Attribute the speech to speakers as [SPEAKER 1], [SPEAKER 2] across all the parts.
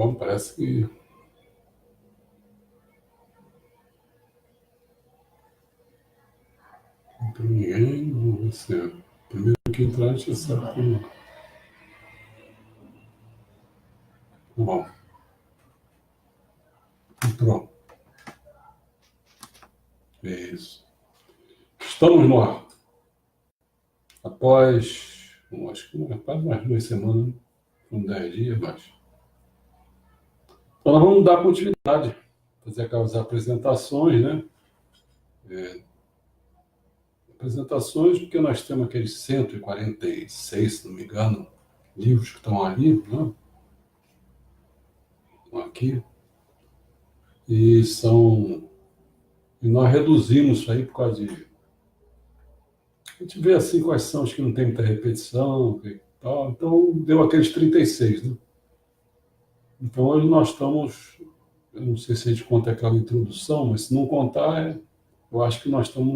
[SPEAKER 1] Bom, parece que não tem ninguém. Vamos ver. Primeiro que entrar, a gente sabe como. Bom, pronto. É isso. Estamos no ar. Após, acho que quase umas 2 semanas, né? Com 10 dias, mas. Então, nós vamos dar continuidade, fazer aquelas apresentações, né? Apresentações, porque nós temos aqueles 146, se não me engano, livros que estão ali, né? Estão aqui. E nós reduzimos isso aí por causa de. A gente vê assim quais são os que não tem muita repetição e tal. Então, deu aqueles 36, né? Então, hoje nós estamos. Eu não sei se a gente conta aquela introdução, mas se não contar, eu acho que nós estamos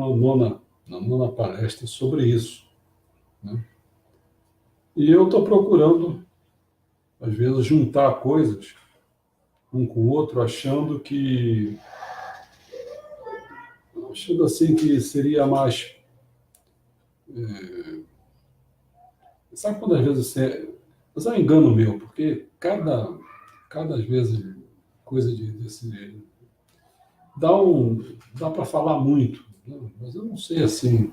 [SPEAKER 1] na nona palestra sobre isso, né? E eu estou procurando, às vezes, juntar coisas um com o outro, achando assim que seria mais. Sabe quando às vezes você. Mas é um engano meu, porque cada às vezes coisa desse. Dá para falar muito, né? Mas eu não sei assim.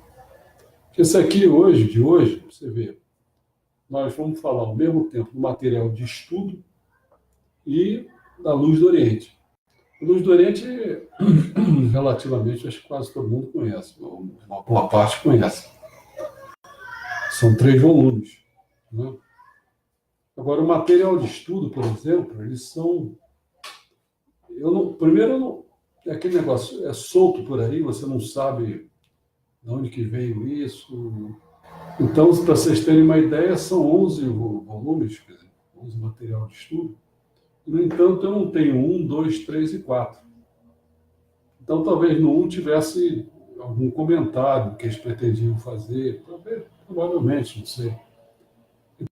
[SPEAKER 1] Esse aqui de hoje, você vê, nós vamos falar ao mesmo tempo do material de estudo e da Luz do Oriente. A Luz do Oriente, relativamente, acho que quase todo mundo conhece, uma boa parte conhece. São 3 volumes, né? Agora, o material de estudo, por exemplo, eles são. Primeiro, é aquele negócio, é solto por aí, você não sabe de onde que veio isso. Então, para vocês terem uma ideia, são 11 volumes, quer dizer, 11 material de estudo. No entanto, eu não tenho 1, 2, 3 e 4. Então, talvez no 1 tivesse algum comentário que eles pretendiam fazer, talvez, provavelmente, não sei.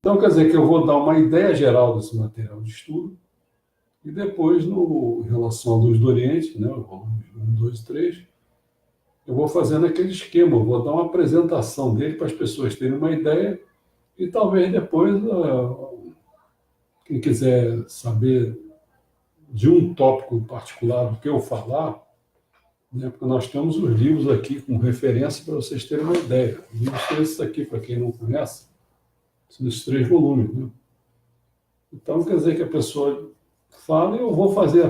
[SPEAKER 1] Então, quer dizer que eu vou dar uma ideia geral desse material de estudo e depois, em relação à Luz do Oriente, né, volumes 1, 2 e 3, eu vou fazendo aquele esquema, eu vou dar uma apresentação dele para as pessoas terem uma ideia e talvez depois, quem quiser saber de um tópico em particular do que eu falar, né, porque nós temos os livros aqui com referência para vocês terem uma ideia. Os livros são esses aqui, para quem não conhece, são esses 3 volumes, né? Então, quer dizer que a pessoa fala e eu vou fazer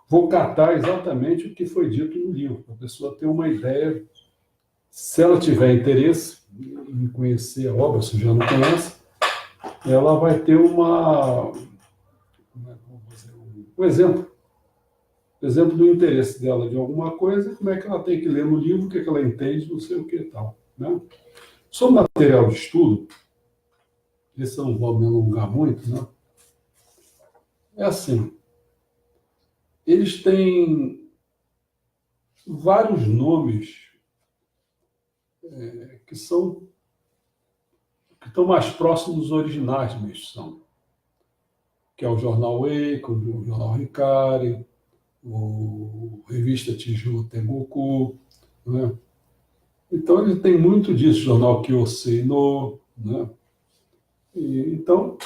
[SPEAKER 1] vou catar exatamente o que foi dito no livro, para a pessoa ter uma ideia. Se ela tiver interesse em conhecer a obra, se já não conhece, ela vai ter um exemplo do interesse dela de alguma coisa, como é que ela tem que ler no livro, o que ela entende, não sei o que e tal, né? Sobre material de estudo, esse eu não vou me alongar muito, né? É assim, eles têm vários nomes que estão mais próximos dos originais mesmo, que é o Jornal Eico, o Jornal Hikari, o Revista Tijú Tengoku, né? Então ele tem muito disso, Jornal Kyosei no, né? Então,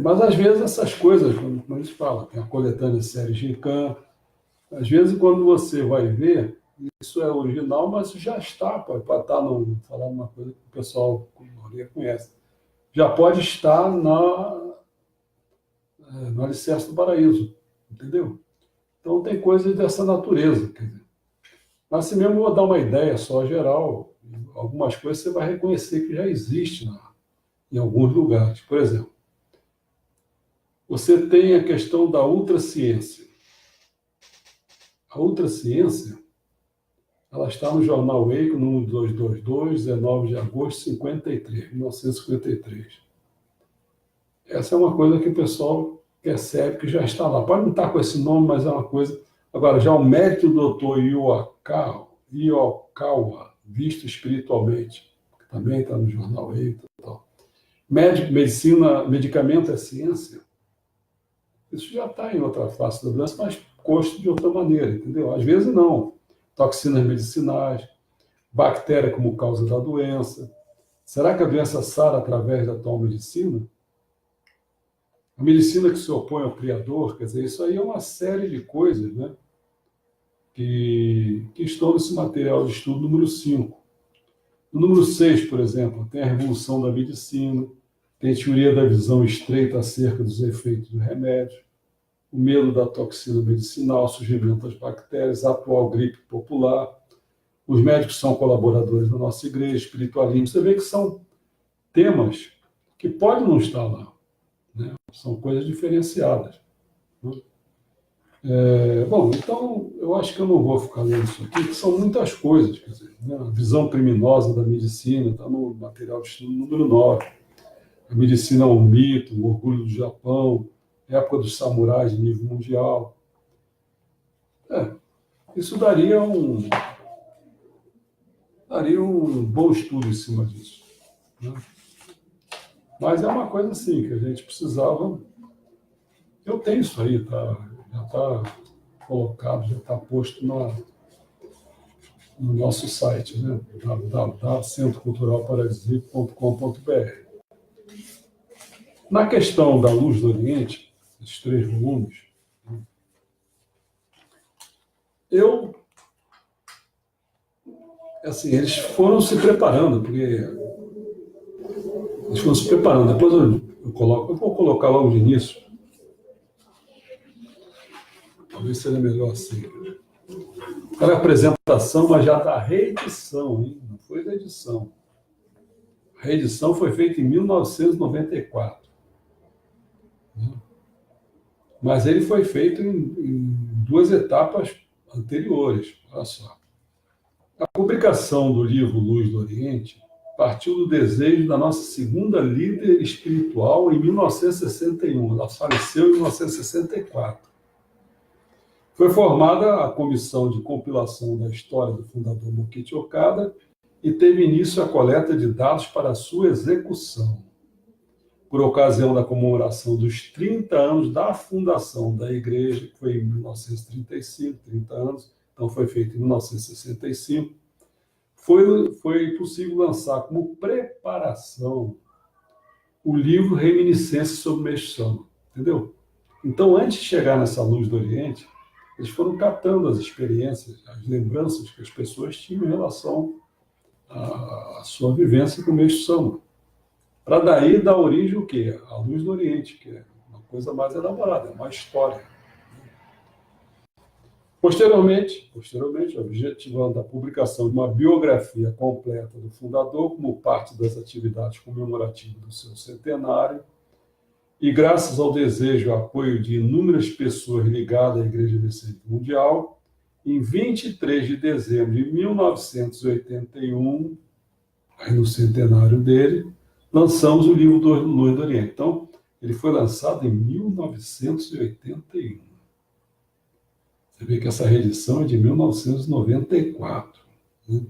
[SPEAKER 1] mas às vezes essas coisas, como eles falam, tem a coletânea série Ginkan, às vezes quando você vai ver, isso é original, mas já está, pode estar falando uma coisa que o pessoal com maioria conhece. Já pode estar no Alicerce do Paraíso, entendeu? Então tem coisas dessa natureza, quer dizer. Mas assim mesmo eu vou dar uma ideia só geral, algumas coisas você vai reconhecer que já existe em alguns lugares. Por exemplo, você tem a questão da ultraciência. A ultraciência, ela está no Jornal Eico, número 222, 19 de agosto de 1953. Essa é uma coisa que o pessoal percebe que já está lá. Pode não estar com esse nome, mas é uma coisa. Agora, já o mérito do Dr. Iokawa, visto espiritualmente, que também está no Jornal Eico e tal. Medicamento é ciência, Isso já está em outra face da doença, mas posto de outra maneira, entendeu? Às vezes não. Toxinas medicinais, bactéria como causa da doença. Será que a doença sara através da atual medicina? A medicina que se opõe ao Criador, quer dizer, isso aí é uma série de coisas, né, que estão nesse material de estudo número 5. No número 6, por exemplo, tem a revolução da medicina, tem a teoria da visão estreita acerca dos efeitos do remédio, o medo da toxina medicinal, o surgimento das bactérias, a atual gripe popular, os médicos são colaboradores da nossa igreja, espiritualismo. Você vê que são temas que podem não estar lá, né? São coisas diferenciadas, né? Bom, então eu acho que eu não vou ficar lendo isso aqui, que são muitas coisas, quer dizer, né? A visão criminosa da medicina está no material de estudo número 9. A medicina é um mito, o orgulho do Japão, época dos samurais de nível mundial. Isso daria um bom estudo em cima disso, né? Mas é uma coisa assim que a gente precisava. Eu tenho isso aí, já está colocado, já está posto no nosso site, né? www.centroculturalparadisíaco.com.br. Na questão da Luz do Oriente, esses 3 volumes, assim, eles foram se preparando, depois eu vou colocar logo de início, talvez seja melhor assim. Era a apresentação, mas já da reedição, hein? Não foi da edição. A reedição foi feita em 1994. Mas ele foi feito em 2 etapas anteriores. Olha só. A publicação do livro Luz do Oriente partiu do desejo da nossa segunda líder espiritual em 1961. Ela faleceu em 1964. Foi formada a comissão de compilação da história do fundador Mokichi Okada e teve início a coleta de dados para a sua execução. Por ocasião da comemoração dos 30 anos da fundação da igreja, que foi em 1935, 30 anos, então foi feito em 1965, foi possível lançar como preparação o livro Reminiscências sobre Meixo Sama, entendeu? Então, antes de chegar nessa Luz do Oriente, eles foram catando as experiências, as lembranças que as pessoas tinham em relação à sua vivência com o Meixo Sama. Para daí dar origem o quê? A Luz do Oriente, que é uma coisa mais elaborada, é uma história. Posteriormente, objetivando a publicação de uma biografia completa do fundador como parte das atividades comemorativas do seu centenário, e graças ao desejo e apoio de inúmeras pessoas ligadas à Igreja Messiânica Mundial, em 23 de dezembro de 1981, aí no centenário dele, lançamos o livro Luz do Oriente. Então, ele foi lançado em 1981. Você vê que essa reedição é de 1994. Né?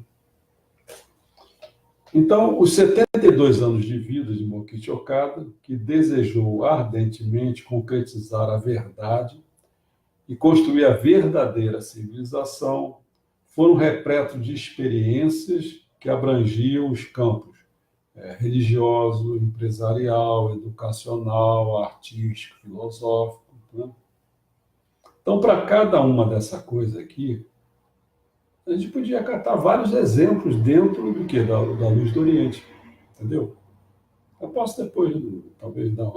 [SPEAKER 1] Então, os 72 anos de vida de Mokichi Okada, que desejou ardentemente concretizar a verdade e construir a verdadeira civilização, foram repletos de experiências que abrangiam os campos religioso, empresarial, educacional, artístico, filosófico. Né? Então, para cada uma dessa coisa aqui, a gente podia catar vários exemplos dentro do que? Da Luz do Oriente, entendeu? Eu posso depois, talvez, dar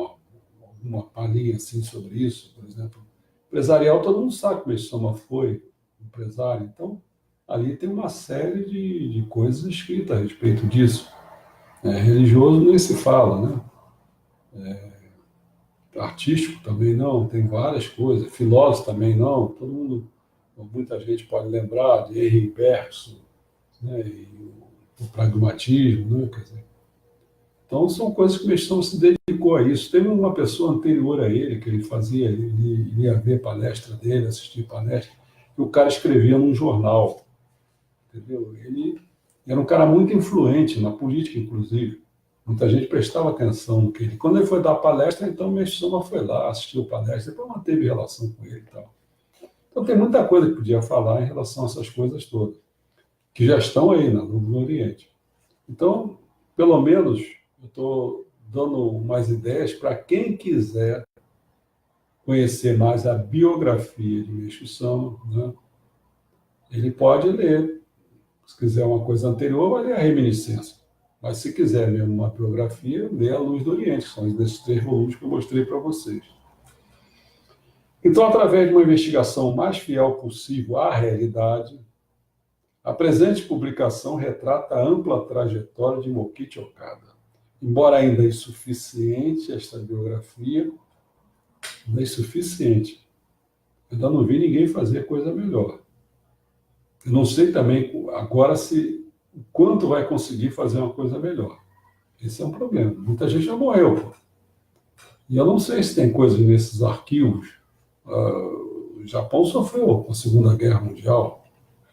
[SPEAKER 1] uma palhinha assim sobre isso, por exemplo. Empresarial, todo mundo sabe que o Meixo Sama foi empresário, então ali tem uma série de coisas escritas a respeito disso. Religioso nem se fala, né? Artístico também não, tem várias coisas. Filósofo também não, todo mundo, muita gente pode lembrar de Henri Bergson, né? E o pragmatismo, né? Quer dizer, então são coisas que o Meixo Sama se dedicou a isso. Teve uma pessoa anterior a ele que ele ia ver palestra dele, assistir palestra, e o cara escrevia num jornal, entendeu? Ele era um cara muito influente na política, inclusive, Muita gente prestava atenção no que ele... Quando ele foi dar palestra, então o Mestre Sama foi lá, assistiu a palestra, depois manteve relação com ele e tal. Então tem muita coisa que podia falar em relação a essas coisas todas, que já estão aí no Oriente. Então, pelo menos, eu estou dando umas ideias para quem quiser conhecer mais a biografia de Meixo Sama, né? Ele pode ler. Se quiser uma coisa anterior, vai ler a Reminiscência. Mas se quiser mesmo uma biografia, lê A Luz do Oriente, que são esses 3 volumes que eu mostrei para vocês. Então, através de uma investigação mais fiel possível à realidade, a presente publicação retrata a ampla trajetória de Mokichi Okada. Embora ainda insuficiente esta biografia, ainda é insuficiente. Eu ainda não vi ninguém fazer coisa melhor. Eu não sei também agora o quanto vai conseguir fazer uma coisa melhor. Esse é um problema. Muita gente já morreu, pô. E eu não sei se tem coisas nesses arquivos. O Japão sofreu com a Segunda Guerra Mundial.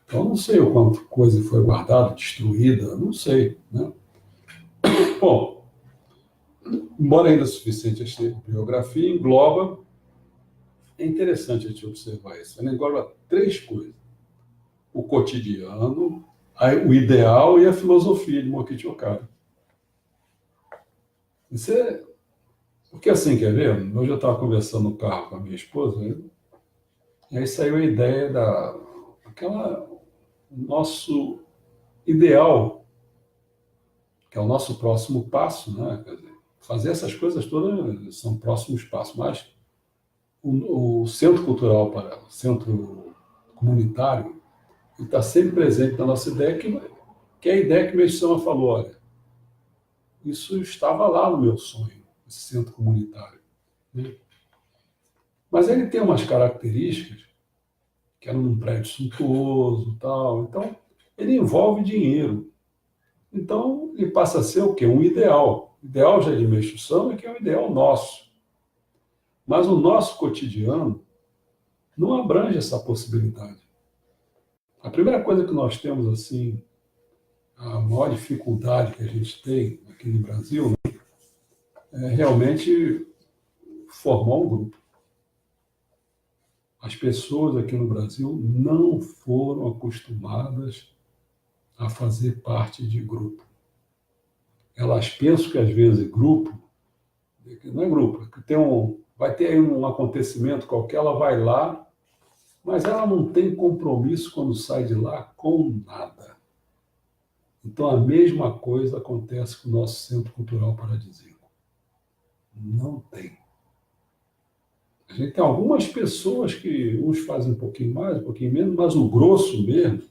[SPEAKER 1] Então, eu não sei o quanto coisa foi guardada, destruída, não sei, né? Bom, embora ainda suficiente a biografia, engloba, é interessante a gente observar isso, ela engloba 3 coisas: o cotidiano, o ideal e a filosofia de Mokichi Okada. Isso é... Porque assim, quer ver? Hoje eu estava conversando no carro com a minha esposa, e aí saiu a ideia daquela nosso ideal, que é o nosso próximo passo, né? Quer dizer, fazer essas coisas todas são próximos passos, mas o Centro Cultural para o Centro Comunitário está sempre presente na nossa ideia, que é a ideia que o Meixo Sama falou: olha, isso estava lá no meu sonho, esse centro comunitário, né? Mas ele tem umas características, que era num prédio suntuoso e tal, então ele envolve dinheiro. Então ele passa a ser o quê? Um ideal. O ideal já de Meixo Sama, que é um ideal nosso. Mas o nosso cotidiano não abrange essa possibilidade. A primeira coisa que nós temos, assim, a maior dificuldade que a gente tem aqui no Brasil, né, é realmente formar um grupo. As pessoas aqui no Brasil não foram acostumadas a fazer parte de grupo. Elas pensam que, às vezes, grupo, não é grupo, é que vai ter aí um acontecimento qualquer, ela vai lá, mas ela não tem compromisso quando sai de lá com nada. Então, a mesma coisa acontece com o nosso Centro Cultural Paradisíaco. Não tem. A gente tem algumas pessoas que uns fazem um pouquinho mais, um pouquinho menos, mas o grosso mesmo,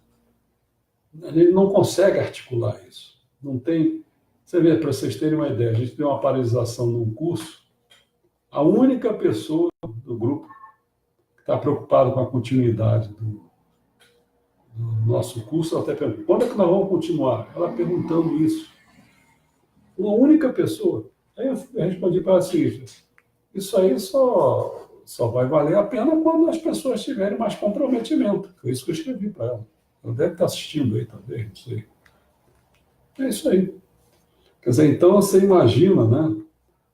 [SPEAKER 1] a gente não consegue articular isso. Não tem... Você vê, para vocês terem uma ideia, a gente tem uma paralisação num curso, a única pessoa do grupo que está preocupada com a continuidade do nosso curso, ela até pergunta: quando é que nós vamos continuar? Ela perguntando isso. Uma única pessoa. Aí eu respondi para ela o seguinte: isso aí só vai valer a pena quando as pessoas tiverem mais comprometimento. Foi isso que eu escrevi para ela. Ela deve estar assistindo aí também, não sei. É isso aí. Quer dizer, então você imagina, né,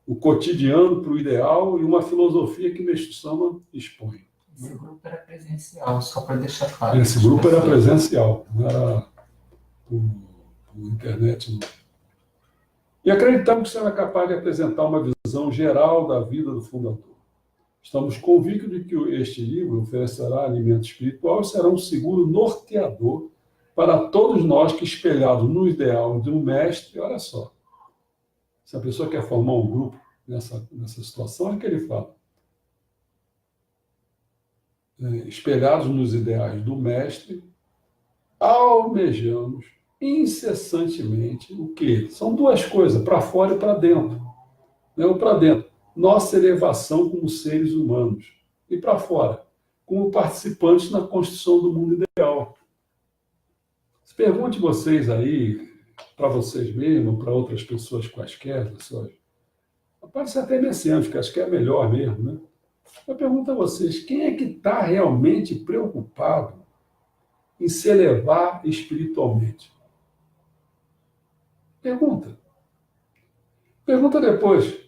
[SPEAKER 1] o cotidiano para o ideal e uma filosofia que Meixo Sama expõe.
[SPEAKER 2] Esse grupo era presencial, só para deixar claro.
[SPEAKER 1] Esse grupo era presencial, não era por internet, não. E acreditamos que será capaz de apresentar uma visão geral da vida do fundador. Estamos convictos de que este livro oferecerá alimento espiritual e será um seguro norteador para todos nós que, espelhados no ideal de um mestre, olha só, se a pessoa quer formar um grupo nessa situação, é que ele fala: espelhados nos ideais do mestre, almejamos incessantemente o quê? São 2 coisas, para fora e para dentro. O para dentro, nossa elevação como seres humanos. E para fora, como participantes na construção do mundo ideal. Pergunte vocês aí, para vocês mesmos, para outras pessoas quaisquer, pessoas. Pode ser até messiânico, acho que é melhor mesmo, né? Eu pergunto a vocês: quem é que está realmente preocupado em se elevar espiritualmente? Pergunta. Pergunta depois,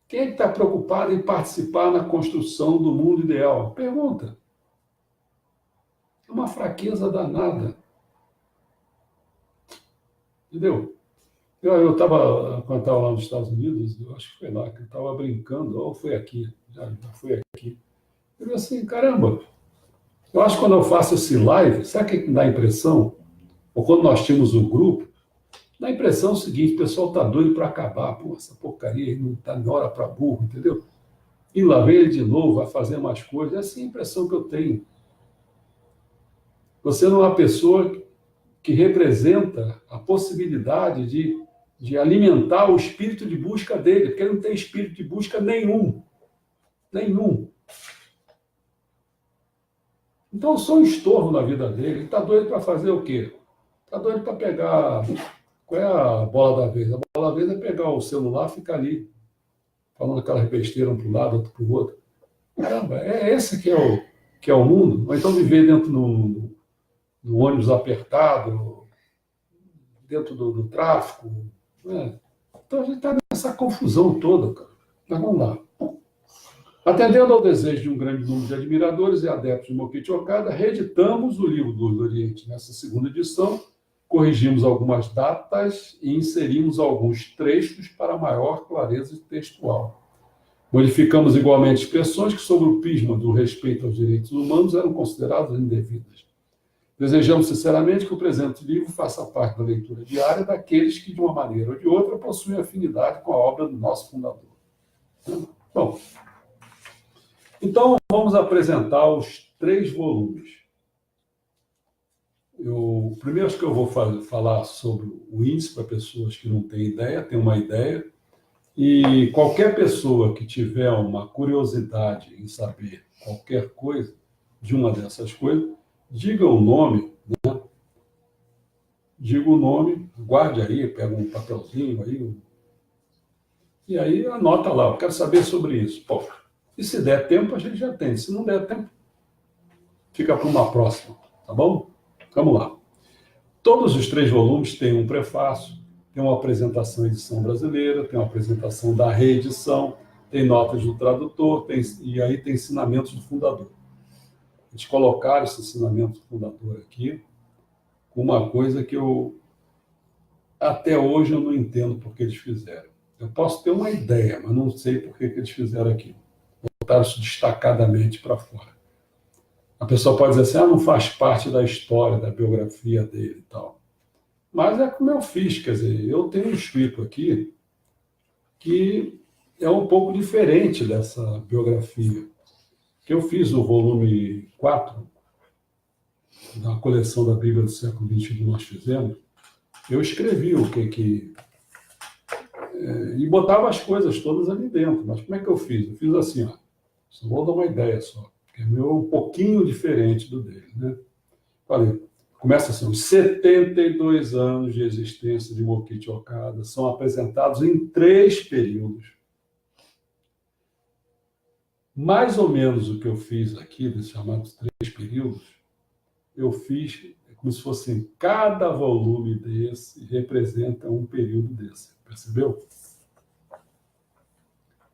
[SPEAKER 1] quem é que está preocupado em participar na construção do mundo ideal? Pergunta. É uma fraqueza danada. Entendeu? Eu estava, quando estava lá nos Estados Unidos, eu acho que foi lá, que eu estava brincando, ou foi aqui, já foi aqui. Eu falei assim, caramba, eu acho que quando eu faço esse live, sabe o que dá a impressão? Ou quando nós tínhamos o grupo, dá a impressão o seguinte, o pessoal está doido para acabar, pô, essa porcaria aí não está na hora para burro, entendeu? E lá vem ele de novo, vai fazer mais coisas. É assim a impressão que eu tenho. Você não é uma pessoa que representa a possibilidade de alimentar o espírito de busca dele, porque ele não tem espírito de busca nenhum. Nenhum. Então eu sou um estorvo na vida dele. Ele está doido para fazer o quê? Está doido para pegar. Qual é a bola da vez? A bola da vez é pegar o celular e ficar ali, falando aquelas besteiras um para um lado, outro para o outro. Caramba, é esse que é o mundo? Ou então viver dentro do ônibus apertado, dentro do tráfico. Né? Então a gente está nessa confusão toda, cara. Mas vamos lá. Atendendo ao desejo de um grande número de admiradores e adeptos de Mokichi Okada, reeditamos o livro do Oriente nessa segunda edição, corrigimos algumas datas e inserimos alguns trechos para maior clareza textual. Modificamos igualmente expressões que, sob o prisma do respeito aos direitos humanos, eram consideradas indevidas. Desejamos sinceramente que o presente livro faça parte da leitura diária daqueles que, de uma maneira ou de outra, possuem afinidade com a obra do nosso fundador. Bom, então vamos apresentar os 3 volumes. Primeiro acho que eu vou falar sobre o índice para pessoas que não têm ideia, têm uma ideia, e qualquer pessoa que tiver uma curiosidade em saber qualquer coisa, de uma dessas coisas, diga o nome, né? Diga o nome, guarde aí, pega um papelzinho aí, e aí anota lá, eu quero saber sobre isso. Pô, e se der tempo, a gente já tem. Se não der tempo, fica para uma próxima, tá bom? Vamos lá. Todos os 3 volumes têm um prefácio, tem uma apresentação em edição brasileira, tem uma apresentação da reedição, tem notas do tradutor, e aí tem ensinamentos do fundador. Eles colocaram esse ensinamento do fundador aqui, com uma coisa que até hoje eu não entendo por que eles fizeram. Eu posso ter uma ideia, mas não sei por que eles fizeram aquilo. Botaram isso destacadamente para fora. A pessoa pode dizer assim, não faz parte da história, da biografia dele e tal. Mas é como eu fiz, quer dizer, eu tenho escrito aqui que é um pouco diferente dessa biografia. Que eu fiz o volume 4 da coleção da Bíblia do século XX que nós fizemos, eu escrevi o que e botava as coisas todas ali dentro. Mas como é que eu fiz? Eu fiz assim, ó, só vou dar uma ideia só, que é meu um pouquinho diferente do dele, né? Falei, começa assim, os 72 anos de existência de Mokichi Okada são apresentados em 3 períodos. Mais ou menos o que eu fiz aqui, desses chamados 3 períodos, eu fiz como se fosse cada volume desse representa um período desse, percebeu?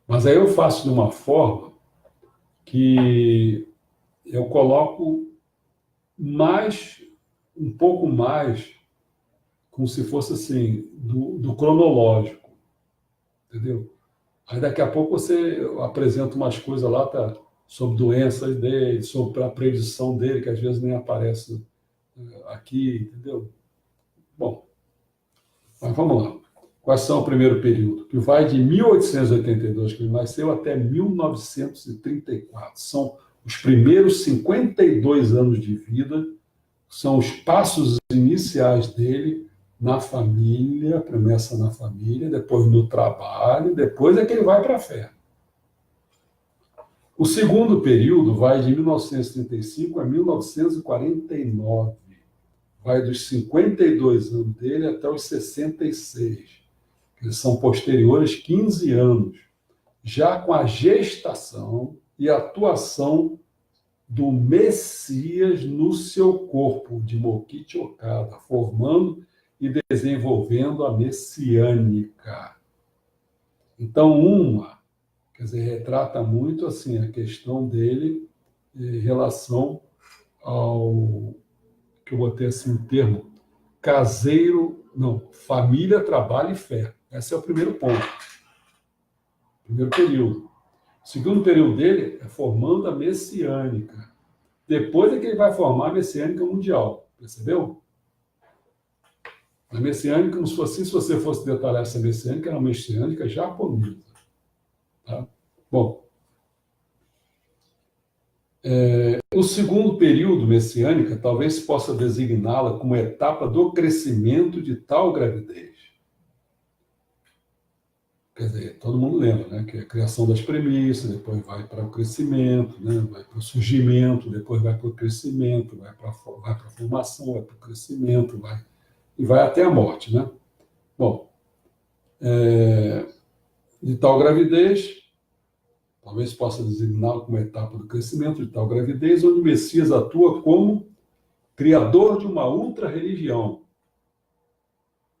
[SPEAKER 1] Mas aí eu faço de uma forma que eu coloco um pouco mais, como se fosse assim, do cronológico, entendeu? Aí daqui a pouco você apresenta umas coisas lá sobre doenças dele, sobre a predição dele, que às vezes nem aparece aqui, entendeu? Bom, mas vamos lá. Quais são o primeiro período? Que vai de 1882, que ele nasceu, até 1934. São os primeiros 52 anos de vida, são os passos iniciais dele na família, começa na família, depois no trabalho, depois é que ele vai para a fé. O segundo período vai de 1935 a 1949. Vai dos 52 anos dele até os 66. Eles são posteriores 15 anos, já com a gestação e atuação do Messias no seu corpo, de Mokichi Okada, formando e desenvolvendo a messiânica. Então, quer dizer, retrata muito assim a questão dele em relação ao que eu botei assim um termo caseiro, não, família, trabalho e fé. Esse é o primeiro ponto, primeiro período. O segundo período dele é formando a messiânica. Depois é que ele vai formar a messiânica mundial, percebeu? A messiânica, como se fosse, se você fosse detalhar essa messiânica, era uma messiânica japonesa. Tá? Bom, o segundo período messiânica talvez se possa designá-la como etapa do crescimento de tal gravidez. Quer dizer, todo mundo lembra, né? Que é a criação das premissas, depois vai para o crescimento, né? Vai para o surgimento, depois vai para o crescimento, vai para a formação, vai para o crescimento, e vai até a morte, né? Bom, de tal gravidez, talvez possa designá-lo como etapa do crescimento de tal gravidez, onde o Messias atua como criador de uma ultra-religião,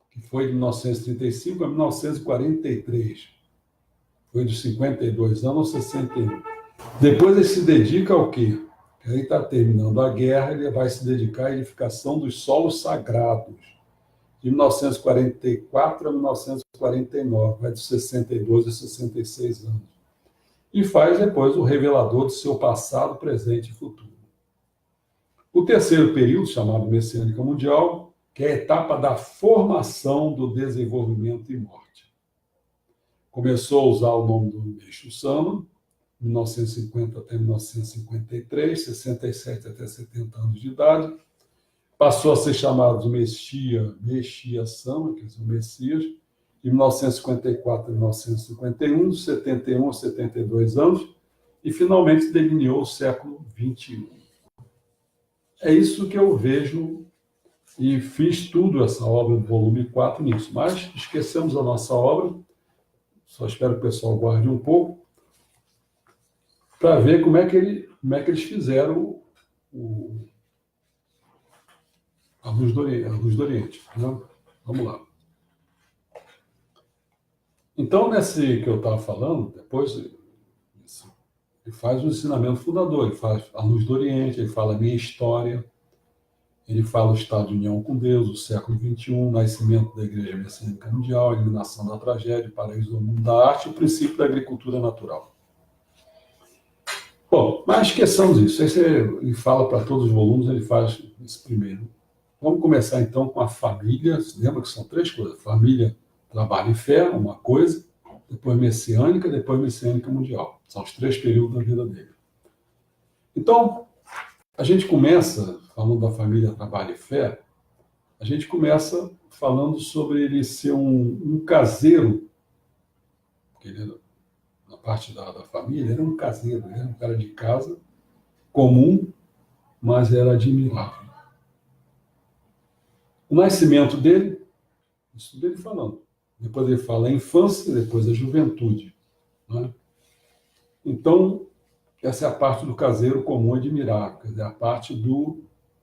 [SPEAKER 1] que foi de 1935 a 1943. Foi de 52 anos aos 61. Depois ele se dedica ao quê? Aí está terminando a guerra, ele vai se dedicar à edificação dos solos sagrados, de 1944 a 1949, vai de 62 a 66 anos. E faz depois o revelador do seu passado, presente e futuro. O terceiro período, chamado Messiânica Mundial, que é a etapa da formação do desenvolvimento e morte. Começou a usar o nome do Meishu Sama, 1950 até 1953, 67 até 70 anos de idade. Passou a ser chamado de Messias Sama, quer dizer, o Messias, de 1954 a 1951, de 71 a 72 anos, e finalmente delineou o século XXI. É isso que eu vejo e fiz tudo essa obra do volume 4 nisso. Mas esquecemos a nossa obra, só espero que o pessoal guarde um pouco, para ver como é que eles fizeram a Luz do Oriente. Né? Vamos lá. Então, nesse que eu estava falando, depois ele faz o ensinamento fundador, ele faz a Luz do Oriente, ele fala a minha história, ele fala o estado de união com Deus, o século XXI, o nascimento da Igreja Messiânica Mundial, a eliminação da tragédia, o paraíso do mundo da arte e o princípio da agricultura natural. Bom, mas esqueçamos isso. Esse ele fala para todos os volumes, ele faz esse primeiro. Vamos começar então com a família. Lembra que são três coisas: família, trabalho e fé, uma coisa, depois messiânica, depois messiânica mundial. São os três períodos da vida dele. Então, a gente começa, falando da família, trabalho e fé, a gente começa falando sobre ele ser um caseiro, porque ele, na parte da família, ele era um caseiro, ele era um cara de casa, comum, mas era admirável. O nascimento dele, isso dele falando. Depois ele fala a infância, depois a juventude. Né? Então, essa é a parte do caseiro comum admirável, quer dizer, a parte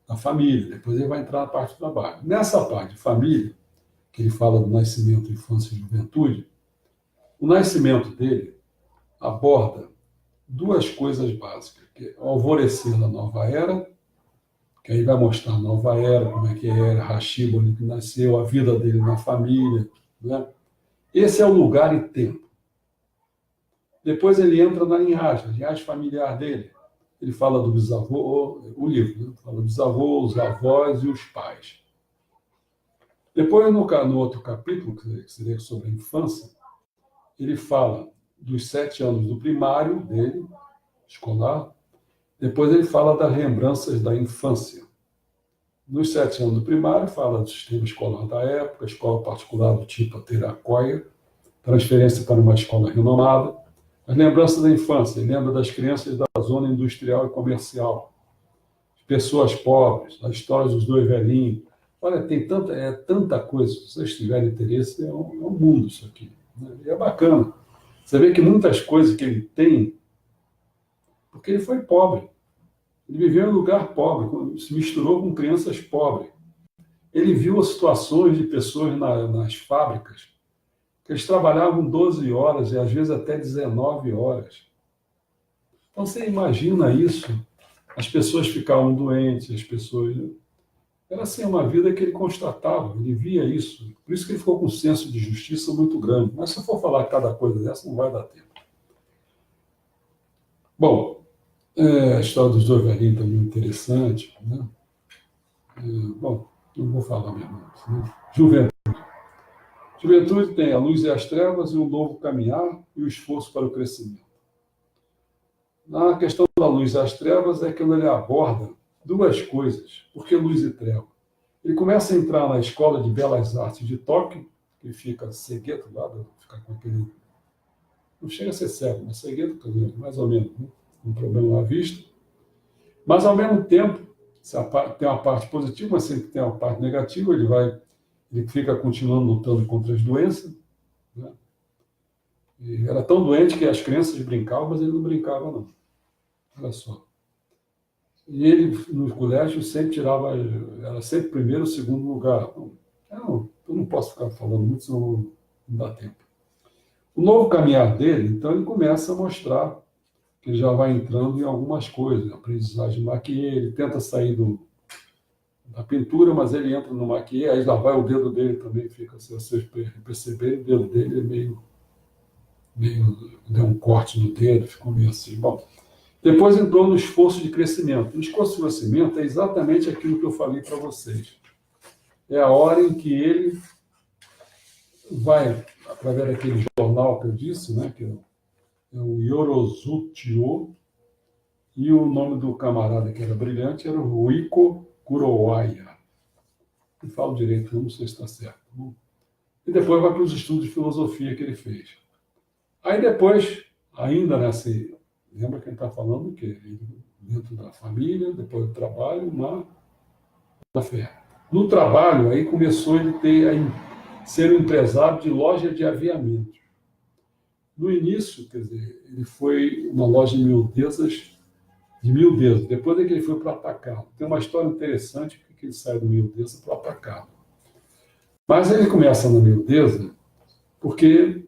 [SPEAKER 1] da família. Depois ele vai entrar na parte do trabalho. Nessa parte de família, que ele fala do nascimento, infância e juventude, o nascimento dele aborda duas coisas básicas, que é o alvorecer da nova era, que aí vai mostrar a nova era, como é que era, Hashiba, onde que nasceu, a vida dele na família. Né? Esse é o lugar e tempo. Depois ele entra na linhagem, a linhagem familiar dele. Ele fala do bisavô, o livro, né? Fala do bisavô, os avós e os pais. Depois, no outro capítulo, que seria sobre a infância, ele fala dos 7 anos do primário dele, escolar. Depois ele fala das lembranças da infância. Nos 7 anos do primário, fala do sistema escolar da época, escola particular do tipo Ateracoia, transferência para uma escola renomada. As lembranças da infância, ele lembra das crianças da zona industrial e comercial, de pessoas pobres, as histórias dos dois velhinhos. Olha, tem tanta coisa, se vocês tiverem interesse, é um mundo isso aqui. Né? E é bacana. Você vê que muitas coisas que ele tem, porque ele foi pobre. Ele viveu em um lugar pobre, se misturou com crianças pobres. Ele viu as situações de pessoas nas fábricas. Eles trabalhavam 12 horas e às vezes até 19 horas. Então você imagina isso, as pessoas ficavam doentes, as pessoas... Era assim uma vida que ele constatava, ele via isso. Por isso que ele ficou com um senso de justiça muito grande. Mas se eu for falar cada coisa dessa, não vai dar tempo. Bom, a história dos dois velhinhos também é interessante, né? Bom, não vou falar mesmo. Né? Juventude. Juventude tem a luz e as trevas e um novo caminhar e o esforço para o crescimento. Na questão da luz e as trevas é que ele aborda duas coisas. Por que luz e treva? Ele começa a entrar na Escola de Belas Artes de Tóquio, que fica cegueto lá, fica com aquele... Não chega a ser cego, mas cegueto, mais ou menos, né? Um problema à vista. Mas, ao mesmo tempo, tem uma parte positiva, mas sempre tem uma parte negativa, ele fica continuando lutando contra as doenças. Né? E era tão doente que as crianças brincavam, mas ele não brincava, não. Olha só. E ele, no colégio, sempre era sempre primeiro ou segundo lugar. Eu não posso ficar falando muito, senão não dá tempo. O novo caminhar dele, então, ele começa a mostrar que ele já vai entrando em algumas coisas, aprendizagem de maquiê, ele tenta sair da pintura, mas ele entra no maquiê, aí lá vai o dedo dele também, fica, se vocês perceberem, o dedo dele é meio deu um corte no dedo, ficou meio assim. Bom, depois entrou no esforço de crescimento. O esforço de crescimento é exatamente aquilo que eu falei para vocês. É a hora em que ele vai, através daquele jornal que eu disse, né, que é o Yorozutio, e o nome do camarada que era brilhante era o Ruiko Kurowaya. Não falo direito, não sei se está certo. E depois vai para os estudos de filosofia que ele fez. Aí depois, ainda nessa... Lembra que ele está falando o quê? Dentro da família, depois do trabalho, na fé. No trabalho, aí começou ele a ser um empresário de loja de aviamentos. No início, quer dizer, ele foi uma loja de miudezas. Depois é que ele foi para o atacado. Tem uma história interessante que ele sai do miudeza para o atacado. Mas ele começa na miudeza porque,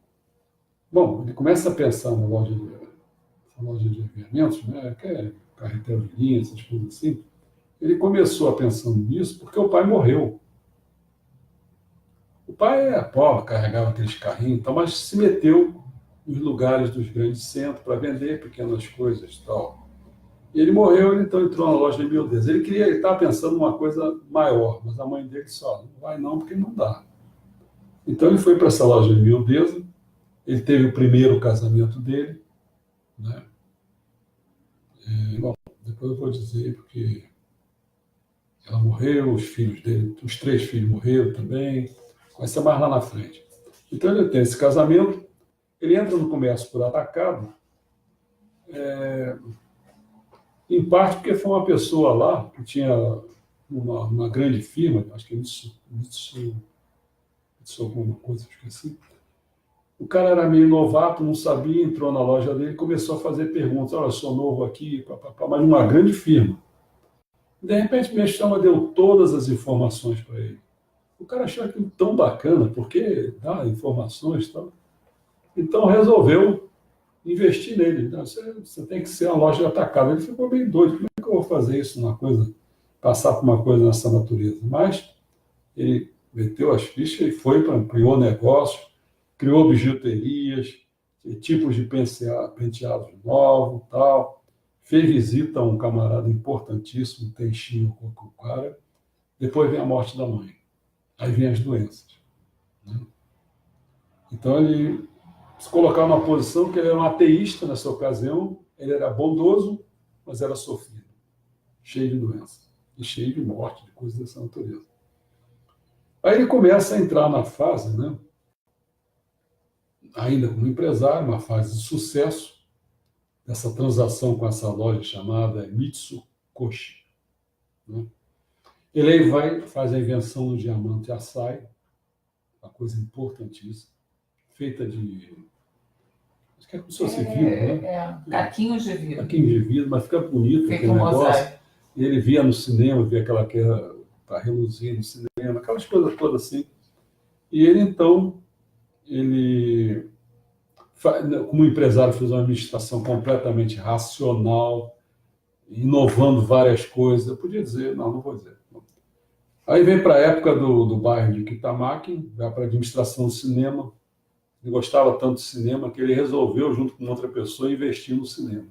[SPEAKER 1] bom, ele começa a pensar na loja de aviamentos, né, que é carretel de linha, essas coisas assim. Ele começou a pensando nisso porque o pai morreu. O pai é pobre, carregava aqueles carrinhos, então, mas se meteu nos lugares dos grandes centros para vender pequenas coisas e tal. E ele morreu, ele então entrou na loja de miudeza. Ele estava pensando numa coisa maior, mas a mãe dele disse, não vai não, porque não dá. Então ele foi para essa loja de miudeza, ele teve o primeiro casamento dele, né? Bom, depois eu vou dizer, porque ela morreu, os filhos dele, os 3 filhos morreram também, vai ser mais lá na frente. Então ele tem esse casamento, ele entra no comércio por atacado, em parte porque foi uma pessoa lá que tinha uma grande firma, acho que é Mitsu alguma coisa, esqueci. O cara era meio novato, não sabia, entrou na loja dele e começou a fazer perguntas. Olha, eu sou novo aqui, mas numa grande firma. De repente, minha chama deu todas as informações para ele. O cara achou aquilo tão bacana, porque dá informações e tal. Então, resolveu investir nele. Você tem que ser uma loja de atacado. Ele ficou meio doido. Como é que eu vou fazer isso numa coisa, passar por uma coisa nessa natureza? Mas ele meteu as fichas e foi, criou negócio, criou bijuterias, tipos de penteados novos, tal. Fez visita a um camarada importantíssimo, Tenshinho Kokukara. Depois vem a morte da mãe. Aí vem as doenças. Né? Então ele se colocava numa posição que ele era um ateísta nessa ocasião, ele era bondoso, mas era sofrido, cheio de doença, e cheio de morte, de coisas dessa natureza. Aí ele começa a entrar na fase, né, ainda como empresário, uma fase de sucesso, dessa transação com essa loja chamada Mitsukoshi. Né? Ele aí faz a invenção do diamante açaí, uma coisa importantíssima, feita de... Acho que é como se fosse vidro, né?
[SPEAKER 2] Caquinhos de vidro.
[SPEAKER 1] Caquinhos de vidro, mas fica bonito
[SPEAKER 2] feito
[SPEAKER 1] aquele negócio.
[SPEAKER 2] Mosaico.
[SPEAKER 1] E ele via no cinema, via aquela que para reluzir no cinema, aquelas coisas todas assim. E ele, então, ele, como empresário, fez uma administração completamente racional, inovando várias coisas. Eu podia dizer, não vou dizer. Aí vem para a época do bairro de Kitamaque, vai para a administração do cinema. Ele gostava tanto de cinema que ele resolveu, junto com outra pessoa, investir no cinema.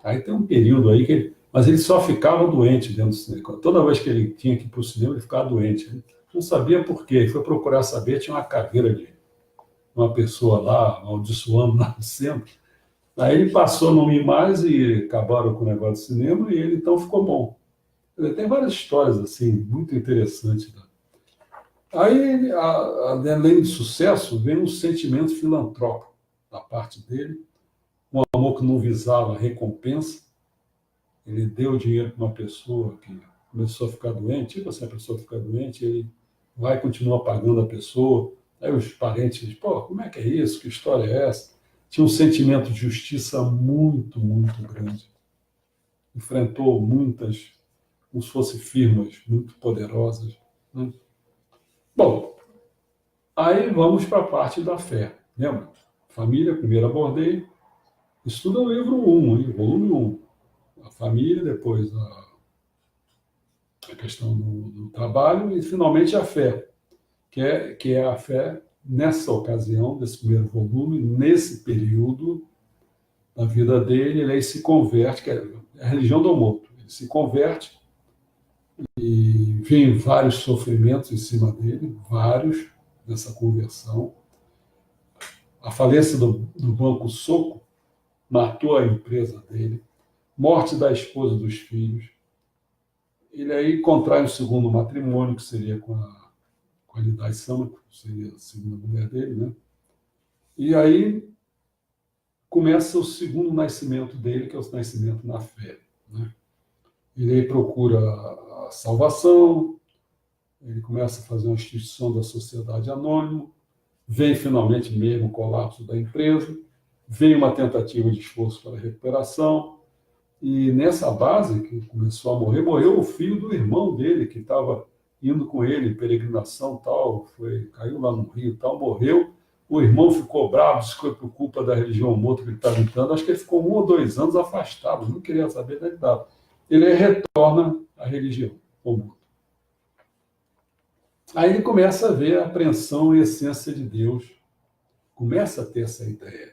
[SPEAKER 1] Aí tem um período aí que mas ele só ficava doente dentro do cinema. Toda vez que ele tinha que ir para o cinema, ele ficava doente. Ele não sabia por quê. Ele foi procurar saber, tinha uma caveira de uma pessoa lá, amaldiçoando lá sempre. Aí ele passou a não ir mais e acabaram com o negócio do cinema e ele então ficou bom. Tem várias histórias assim, muito interessantes. Aí, além de sucesso, vem um sentimento filantrópico da parte dele, um amor que não visava recompensa. Ele deu dinheiro para uma pessoa que começou a ficar doente, tipo assim, a pessoa fica doente, ele vai e continua pagando a pessoa. Aí os parentes dizem, pô, como é que é isso? Que história é essa? Tinha um sentimento de justiça muito, muito grande. Enfrentou muitas, como se fossem firmas muito poderosas, né? Bom, aí vamos para a parte da fé. Lembra? Família, primeiro abordei. Estuda o livro 1, volume 1. A família, depois a questão do trabalho e, finalmente, a fé, que é a fé nessa ocasião, desse primeiro volume, nesse período da vida dele, ele aí se converte, que é a religião do Omoto. Ele se converte e vem vários sofrimentos em cima dele, vários, nessa conversão. A falência do Banco Soco matou a empresa dele, morte da esposa e dos filhos. Ele aí contrai um segundo matrimônio, que seria com a Lidai Sama, que seria a segunda mulher dele, né? E aí começa o segundo nascimento dele, que é o nascimento na fé, né? Ele aí procura a salvação, ele começa a fazer uma instituição da sociedade anônima, vem finalmente mesmo o colapso da empresa, vem uma tentativa de esforço para a recuperação, e nessa base, que começou a morrer, morreu o filho do irmão dele, que estava indo com ele em peregrinação, tal, caiu lá no rio, tal, morreu. O irmão ficou bravo, disse que foi por culpa da religião Omoto que ele estava entrando. Acho que ele ficou 1 ou 2 anos afastado, não queria saber da idade. Ele retorna à religião Omoto. Aí ele começa a ver a apreensão e a essência de Deus, começa a ter essa ideia.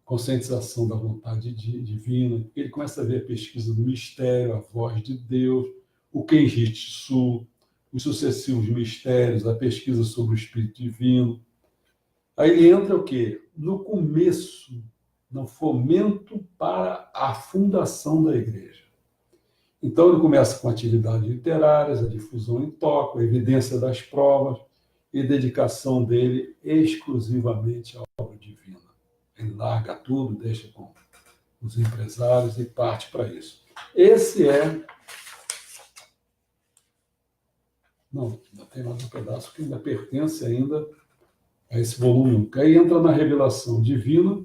[SPEAKER 1] Conscientização da vontade divina, ele começa a ver a pesquisa do mistério, a voz de Deus, o Kenjitsu, os sucessivos mistérios, a pesquisa sobre o Espírito Divino. Aí ele entra o quê? No começo, no fomento para a fundação da igreja. Então ele começa com atividades literárias, a difusão em tópico, a evidência das provas e dedicação dele exclusivamente à obra divina. Ele larga tudo, deixa com os empresários e parte para isso. Esse é... Não, ainda tem mais um pedaço que ainda pertence ainda a esse volume 1. Que aí entra na revelação divina,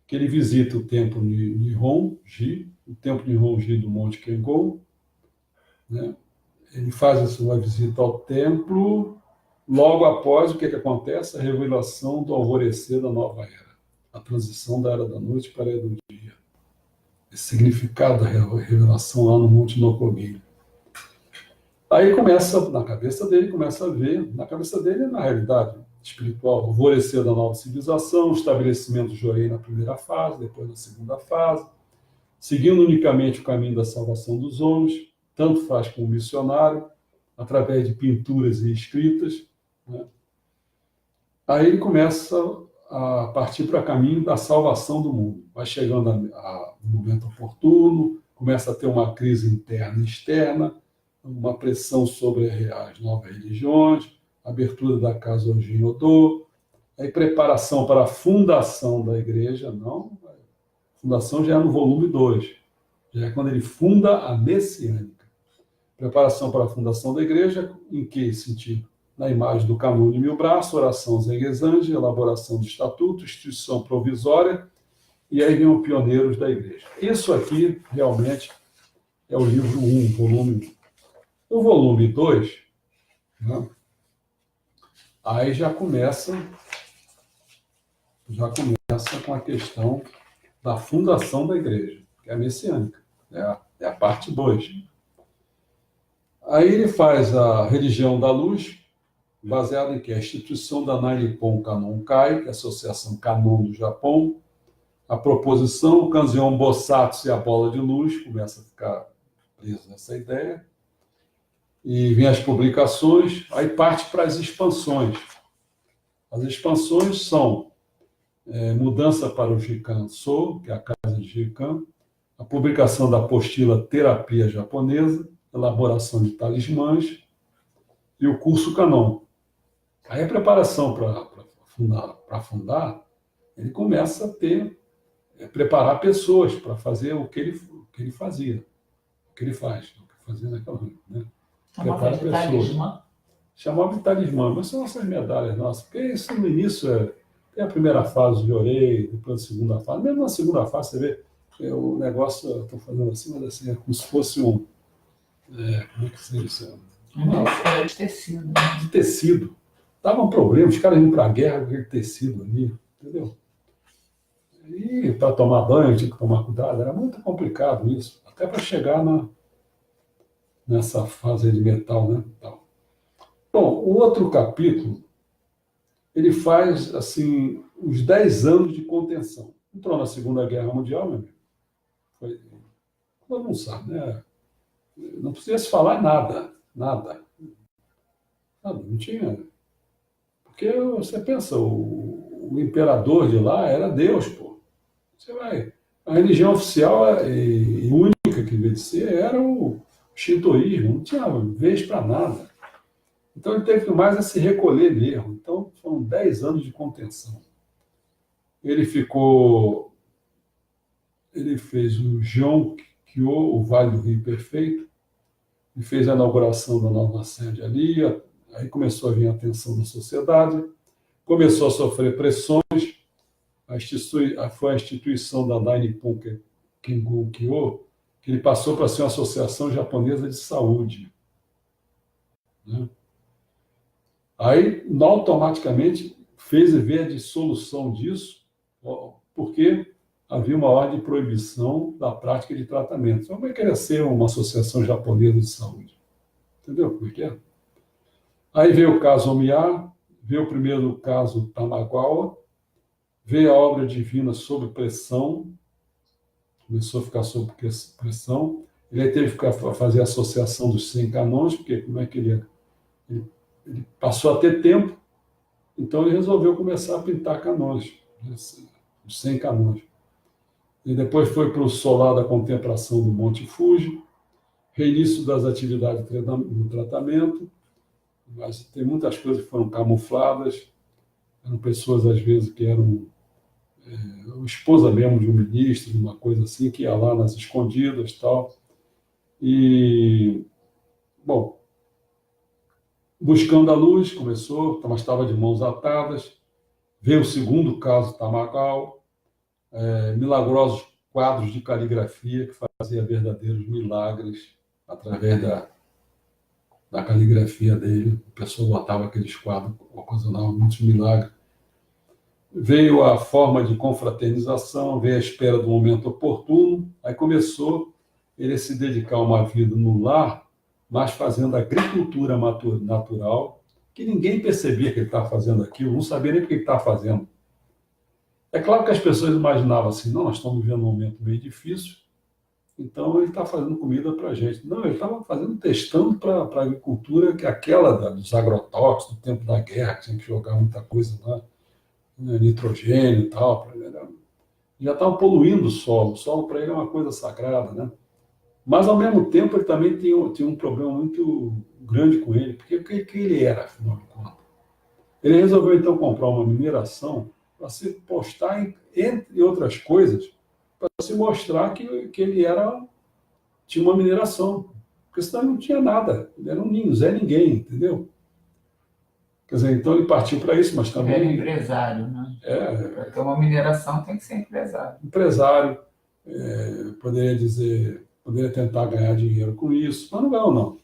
[SPEAKER 1] que ele visita o templo Nihon-ji, o templo Nihon-ji do Monte Kengon, né? Ele faz a sua visita ao templo, logo após o que acontece? A revelação do alvorecer da nova era. A transição da era da noite para a era do dia. Esse significado da revelação lá no Monte Nokogiri. Aí começa, na cabeça dele, na cabeça dele, na realidade espiritual, o alvorecer da nova civilização, o estabelecimento do Jorei na primeira fase, depois na segunda fase, seguindo unicamente o caminho da salvação dos homens, tanto faz como missionário, através de pinturas e escritas, né? Aí ele começa a partir para o caminho da salvação do mundo. Vai chegando no momento oportuno, começa a ter uma crise interna e externa, uma pressão sobre as novas religiões, abertura da casa Ojin Odo, aí preparação para a fundação da igreja, não, a fundação já é no volume 2, já é quando ele funda a messiânica. Preparação para a fundação da igreja, em que sentido? Na imagem do Kanun de 1000 braços, oração Zengesanji, elaboração de estatuto, instituição provisória, e aí vem os pioneiros da igreja. Isso aqui, realmente, é o livro 1, volume 1. O volume 2, né? Aí já começa com a questão da fundação da igreja, que é a messiânica, é a parte 2. Aí ele faz a religião da luz, baseada em que a instituição da Nippon Kanon Kai, que é a Associação Kanon do Japão, a proposição, o Kanzeon Bosatsu e a bola de luz, começa a ficar preso nessa ideia, e vem as publicações, aí parte para as expansões. As expansões são mudança para o Jikan So, que é a casa de Jikan, a publicação da apostila Terapia Japonesa, elaboração de talismãs e o curso Kanon. Aí a preparação para fundar, ele começa a preparar pessoas para fazer o que ele fazia, o que ele faz, o que fazia naquela época, né?
[SPEAKER 2] Chamava de talismã?
[SPEAKER 1] Chamava de talismã, mas são essas medalhas nossas, porque isso no início tem a primeira fase de orei, depois a segunda fase, mesmo na segunda fase você vê o negócio, eu estou fazendo assim, mas assim, é como se fosse como é que se diz?
[SPEAKER 2] Era de tecido.
[SPEAKER 1] De tecido. Dava um problema, os caras iam para a guerra com aquele tecido ali, entendeu? E para tomar banho tinha que tomar cuidado, era muito complicado isso, até para chegar nessa fase de metal, né? Bom, o outro capítulo, ele faz, assim, os 10 anos de contenção. Entrou na Segunda Guerra Mundial, meu amigo. Todo mundo sabe, né? Não precisa se falar nada. Não tinha. Porque você pensa, o imperador de lá era Deus, pô. Você vai. A religião oficial e única que devia ser era o shintoísmo, não tinha vez para nada. Então ele teve mais a se recolher mesmo. Então foram 10 anos de contenção. Ele fez o Jeon-kyo, o Vale do Rio Perfeito, ele fez a inauguração da nova sede ali, aí começou a vir a atenção da sociedade, começou a sofrer pressões, foi a instituição da Dainippon Kengun-kyo, que ele passou para ser uma associação japonesa de saúde, né? Aí, automaticamente, fez ver a dissolução disso, porque havia uma ordem de proibição da prática de tratamento. Então, como é que ia ser uma associação japonesa de saúde? Entendeu como é que é? Aí veio o caso Omiya, veio o primeiro caso Tamagawa, veio a obra divina sob pressão, começou a ficar sob pressão, ele teve que fazer a associação dos 100 canons, porque como é que ele passou a ter tempo, então ele resolveu começar a pintar canons, os 100 canons. E depois foi para o solar da contemplação do Monte Fuji, reinício das atividades no tratamento, mas tem muitas coisas que foram camufladas, eram pessoas, às vezes, que eram esposa mesmo de um ministro, uma coisa assim, que ia lá nas escondidas e tal. E, bom, buscando a luz, começou, mas estava de mãos atadas. Veio o segundo caso, Tamagawa, milagrosos quadros de caligrafia que fazia verdadeiros milagres através da caligrafia dele. A pessoa botava aqueles quadros, ocasionavam muitos milagres. Veio a forma de confraternização, veio a espera do momento oportuno, aí começou ele a se dedicar a uma vida no lar, mas fazendo agricultura natural, que ninguém percebia que ele estava fazendo aquilo, não sabia nem o que ele estava fazendo. É claro que as pessoas imaginavam assim, não, nós estamos vivendo um momento meio difícil, então ele está fazendo comida para a gente. Não, ele estava testando para a agricultura, que aquela dos agrotóxicos, do tempo da guerra, que tinha que jogar muita coisa lá, nitrogênio e tal, já estavam poluindo o solo para ele é uma coisa sagrada, né? Mas, ao mesmo tempo, ele também tinha um problema muito grande com ele, porque o que ele era, afinal de contas? Ele resolveu, então, comprar uma mineração para se postar, entre outras coisas, para se mostrar que ele tinha uma mineração, porque senão ele não tinha nada, ele era um Zé Ninguém, entendeu? Quer dizer, então ele partiu para isso, mas também...
[SPEAKER 2] Era empresário, né? Para ter uma mineração tem que ser empresário.
[SPEAKER 1] Empresário, poderia tentar ganhar dinheiro com isso, mas não ganhou, não.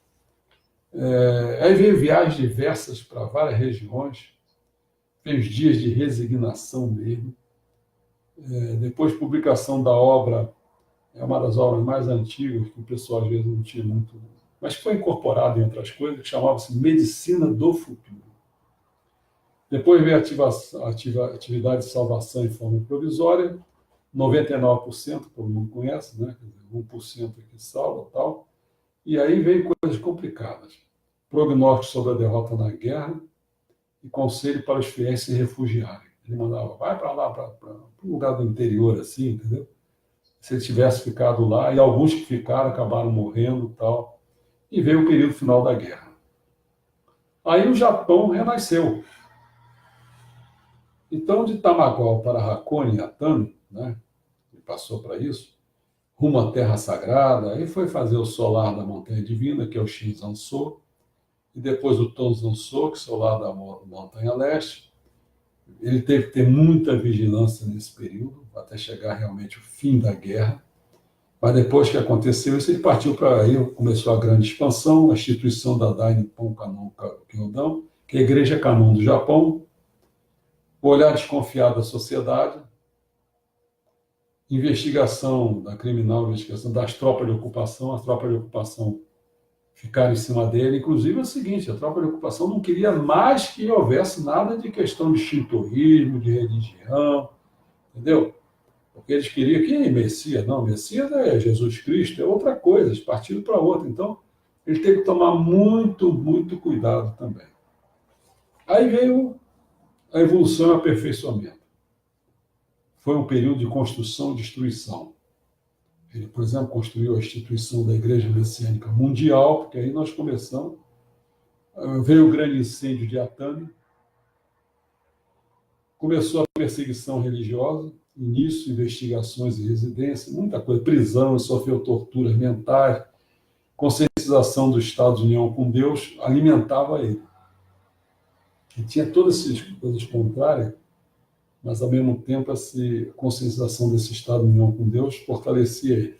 [SPEAKER 1] Aí veio viagens diversas para várias regiões, fez dias de resignação mesmo. Depois, publicação da obra, é uma das obras mais antigas, que o pessoal às vezes não tinha muito, mas foi incorporado em outras coisas, que chamava-se Medicina do Futuro. Depois veio a atividade de salvação em forma provisória, 99%, todo mundo conhece, né? 1% que salva tal. E aí vem coisas complicadas. Prognóstico sobre a derrota na guerra e conselho para os fiéis se refugiarem. Ele mandava, vai para lá, para um lugar do interior, assim, entendeu? Se ele tivesse ficado lá, e alguns que ficaram acabaram morrendo e tal. E veio o período final da guerra. Aí o Japão renasceu. Então, de Tamagawa para Hakone e Atami, né, ele passou para isso, rumo à Terra Sagrada, aí foi fazer o solar da Montanha Divina, que é o Shinzan-so, e depois o Tonzan-so, que é o solar da Montanha Leste. Ele teve que ter muita vigilância nesse período, até chegar realmente o fim da guerra. Mas depois que aconteceu isso, ele partiu para aí, começou a grande expansão, a instituição da Dai Nippon Kanon Kyodan, que é a Igreja Kanon do Japão, o olhar desconfiado da sociedade, investigação da criminal, investigação das tropas de ocupação, as tropas de ocupação ficaram em cima dele. Inclusive é o seguinte, a tropa de ocupação não queria mais que houvesse nada de questão de shintoísmo, de religião, entendeu? Porque eles queriam que Messias, não, Messias é Jesus Cristo, é outra coisa, eles partiram para outra. Então, ele teve que tomar muito, muito cuidado também. Aí veio a evolução e o aperfeiçoamento. Foi um período de construção e destruição. Ele, por exemplo, construiu a instituição da Igreja Messiânica Mundial, porque aí nós começamos. Veio o grande incêndio de Atami, começou a perseguição religiosa, início, investigações e residência, muita coisa, prisão, sofreu torturas mentais, conscientização do estado de união com Deus, alimentava ele. E tinha todas essas coisas contrárias, mas ao mesmo tempo essa conscientização desse estado de união com Deus fortalecia ele.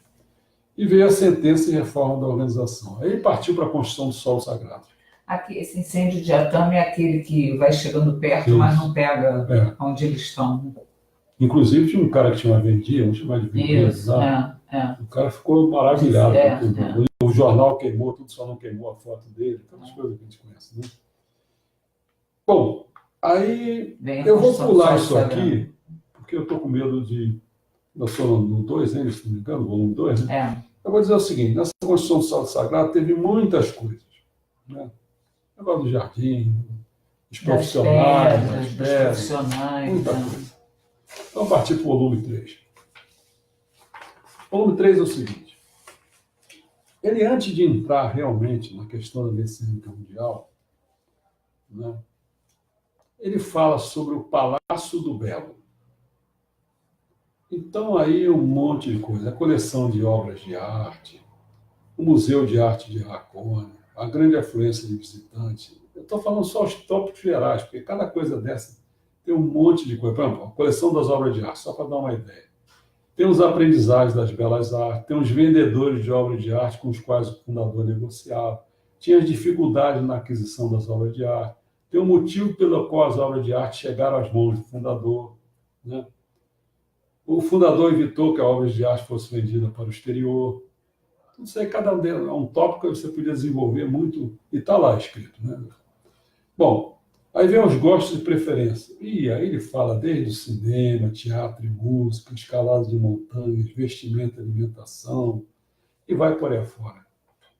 [SPEAKER 1] E veio a sentença e reforma da organização. Aí ele partiu para a construção do solo sagrado.
[SPEAKER 2] Aqui, esse incêndio de Atami é aquele que vai chegando perto, isso, mas não pega onde eles estão.
[SPEAKER 1] Inclusive tinha um cara que tinha uma vendia, vamos chamar de vendia. O cara ficou maravilhado. O jornal queimou, tudo só não queimou a foto dele, todas as coisas que a gente conhece, né? Bom, aí eu vou pular isso aqui, porque eu estou com medo de... Eu sou no 2, né, se não me engano, volume 2, né? Eu vou dizer o seguinte, nessa construção do solo sagrado teve muitas coisas, né? O negócio do jardim, os profissionais,
[SPEAKER 2] das pedras,
[SPEAKER 1] muita coisa. Vamos partir para o volume 3. O volume 3 é o seguinte, ele antes de entrar realmente na questão da messiânica mundial, né, ele fala sobre o Palácio do Belo. Então, aí um monte de coisa. A coleção de obras de arte, o Museu de Arte de Hakone, a grande afluência de visitantes. Eu estou falando só os tópicos gerais, porque cada coisa dessa tem um monte de coisa. Por exemplo, a coleção das obras de arte, só para dar uma ideia. Tem os aprendizagens das belas artes, tem os vendedores de obras de arte com os quais o fundador negociava, tinha as dificuldades na aquisição das obras de arte, tem o motivo pelo qual as obras de arte chegaram às mãos do fundador, né? O fundador evitou que a obra de arte fosse vendida para o exterior. Tudo isso aí, cada um deles é um tópico que você podia desenvolver muito, e está lá escrito, né? Bom, aí vem os gostos e preferências. E aí ele fala desde o cinema, teatro e música, escalada de montanhas, vestimento e alimentação, e vai por aí fora.